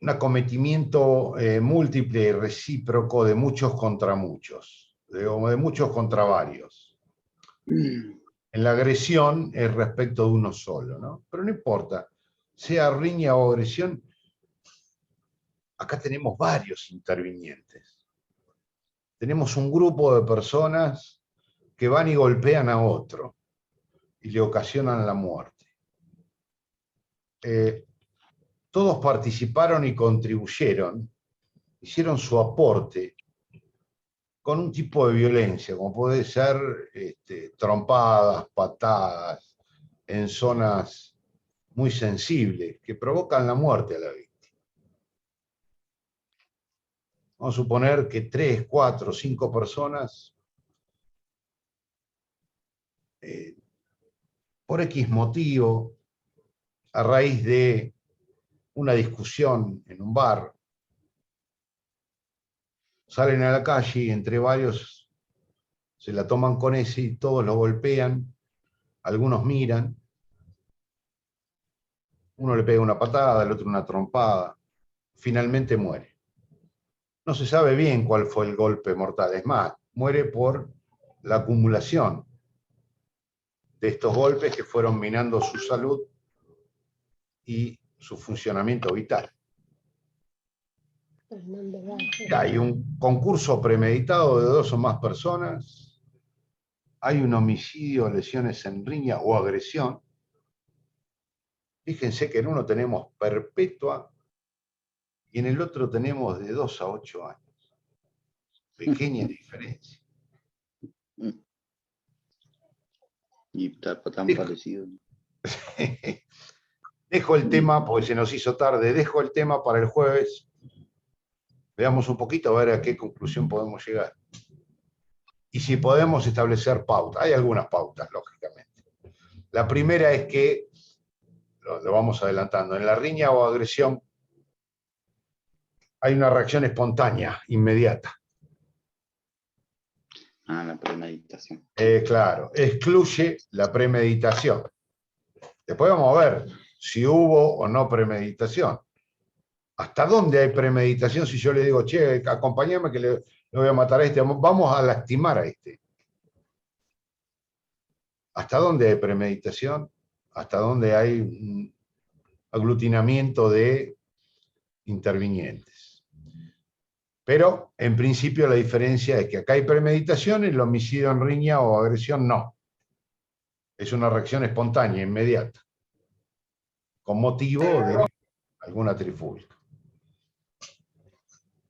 Speaker 1: acometimiento múltiple y recíproco de muchos contra muchos, de muchos contra varios. En la agresión es respecto de uno solo, ¿no? Pero no importa, sea riña o agresión, acá tenemos varios intervinientes. Tenemos un grupo de personas que van y golpean a otro y le ocasionan la muerte. Todos participaron y contribuyeron, hicieron su aporte con un tipo de violencia, como puede ser trompadas, patadas, en zonas muy sensibles que provocan la muerte a la víctima. Vamos a suponer que 3, 4, 5 personas por X motivo, a raíz de una discusión en un bar, salen a la calle y entre varios se la toman con ese y todos lo golpean, algunos miran, uno le pega una patada, el otro una trompada, finalmente muere. No se sabe bien cuál fue el golpe mortal, es más, muere por la acumulación de estos golpes que fueron minando su salud y su funcionamiento vital. Hay un concurso premeditado de 2 o más personas, hay un homicidio, lesiones en riña o agresión. Fíjense que en uno tenemos perpetua y en el otro tenemos de 2 a 8 años. Pequeña diferencia.
Speaker 3: Y tan parecido.
Speaker 1: Dejo el tema, porque se nos hizo tarde, dejo el tema para el jueves. Veamos un poquito a ver a qué conclusión podemos llegar. Y si podemos establecer pautas. Hay algunas pautas, lógicamente. La primera es que, lo vamos adelantando, en la riña o agresión hay una reacción espontánea, inmediata.
Speaker 3: La premeditación.
Speaker 1: Claro, excluye la premeditación. Después vamos a ver si hubo o no premeditación. ¿Hasta dónde hay premeditación si yo le digo, che, acompáñame que le voy a matar a este, vamos a lastimar a este? ¿Hasta dónde hay premeditación? ¿Hasta dónde hay un aglutinamiento de intervinientes? Pero, en principio, la diferencia es que acá hay premeditación, el homicidio en riña o agresión no. Es una reacción espontánea, inmediata, con motivo de alguna trifulca.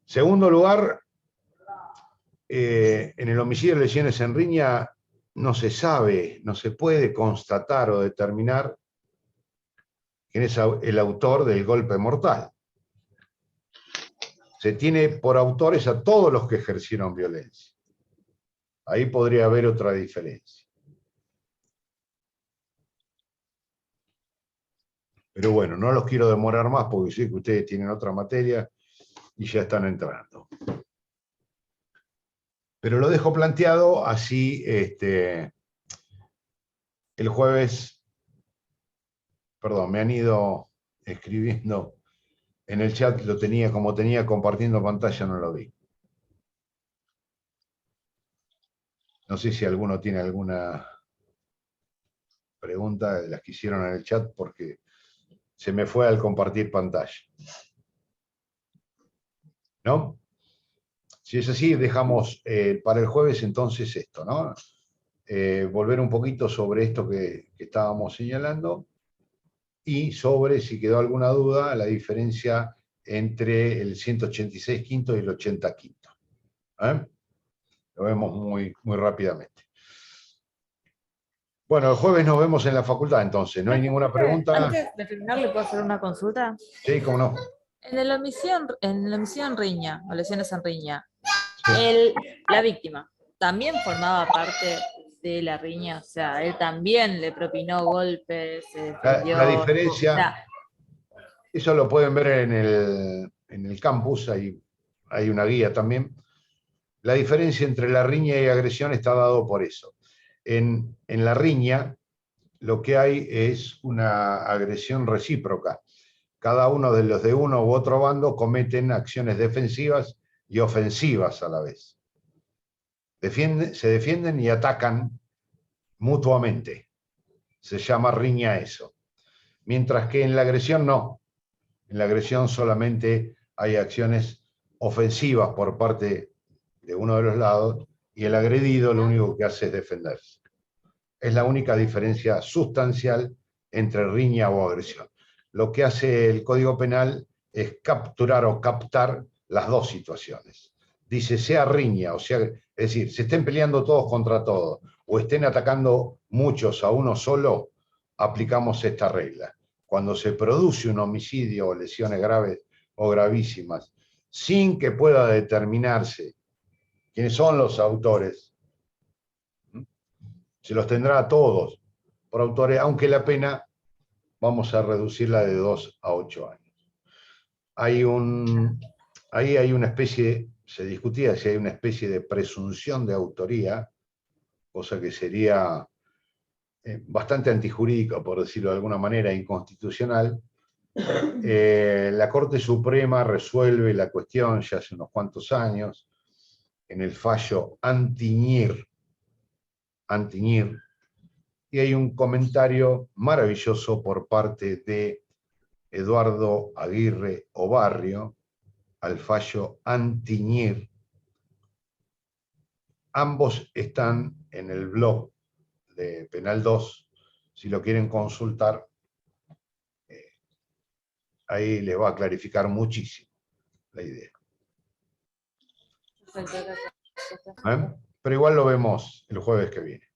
Speaker 1: Segundo lugar, en el homicidio de lesiones en riña no se sabe, no se puede constatar o determinar quién es el autor del golpe mortal. Se tiene por autores a todos los que ejercieron violencia. Ahí podría haber otra diferencia. Pero bueno, no los quiero demorar más porque sé que ustedes tienen otra materia y ya están entrando. Pero lo dejo planteado así, el jueves, perdón, me han ido escribiendo en el chat, lo tenía, como tenía compartiendo pantalla, no lo vi. No sé si alguno tiene alguna pregunta de las que hicieron en el chat, porque se me fue al compartir pantalla. ¿No? Si es así, dejamos para el jueves entonces esto, ¿no? Volver un poquito sobre esto que estábamos señalando y sobre, si quedó alguna duda, la diferencia entre el 186 quinto y el 80 quinto. Lo vemos muy rápidamente. Bueno, el jueves nos vemos en la facultad entonces. ¿No hay ninguna pregunta?
Speaker 5: Antes de terminar, ¿le puedo hacer una consulta?
Speaker 1: Sí, cómo no.
Speaker 5: En el homicidio en riña, o lesiones en riña, la víctima también formaba parte de la riña, o sea, él también le propinó golpes, se defendió.
Speaker 1: La diferencia,
Speaker 5: o sea,
Speaker 1: eso lo pueden ver en el campus, hay una guía también. La diferencia entre la riña y agresión está dado por eso. En la riña lo que hay es una agresión recíproca. Cada uno de los de uno u otro bando cometen acciones defensivas y ofensivas a la vez. Se defienden y atacan mutuamente. Se llama riña eso. Mientras que en la agresión no. En la agresión solamente hay acciones ofensivas por parte de uno de los lados y el agredido lo único que hace es defenderse. Es la única diferencia sustancial entre riña o agresión. Lo que hace el Código Penal es capturar o captar las dos situaciones. Dice, sea riña, o sea, es decir, se estén peleando todos contra todos, o estén atacando muchos a uno solo, aplicamos esta regla. Cuando se produce un homicidio o lesiones graves o gravísimas, sin que pueda determinarse quiénes son los autores, se los tendrá a todos por autores, aunque la pena vamos a reducirla de 2 a 8 años. Ahí hay una especie, se discutía si hay una especie de presunción de autoría, cosa que sería bastante antijurídica, por decirlo de alguna manera, inconstitucional. La Corte Suprema resuelve la cuestión ya hace unos cuantos años, en el fallo Antiñir, y hay un comentario maravilloso por parte de Eduardo Aguirre Obarrio al fallo Antiñir. Ambos están en el blog de Penal 2, si lo quieren consultar, ahí les va a clarificar muchísimo la idea. Pero igual lo vemos el jueves que viene.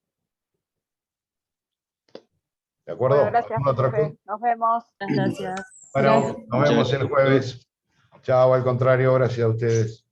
Speaker 1: ¿De acuerdo?
Speaker 7: Bueno, gracias,
Speaker 1: ¿Alguna otra
Speaker 7: profe.
Speaker 1: cosa?
Speaker 7: Nos vemos.
Speaker 5: Gracias.
Speaker 1: Bueno, nos vemos el jueves. Chao, al contrario, gracias a ustedes.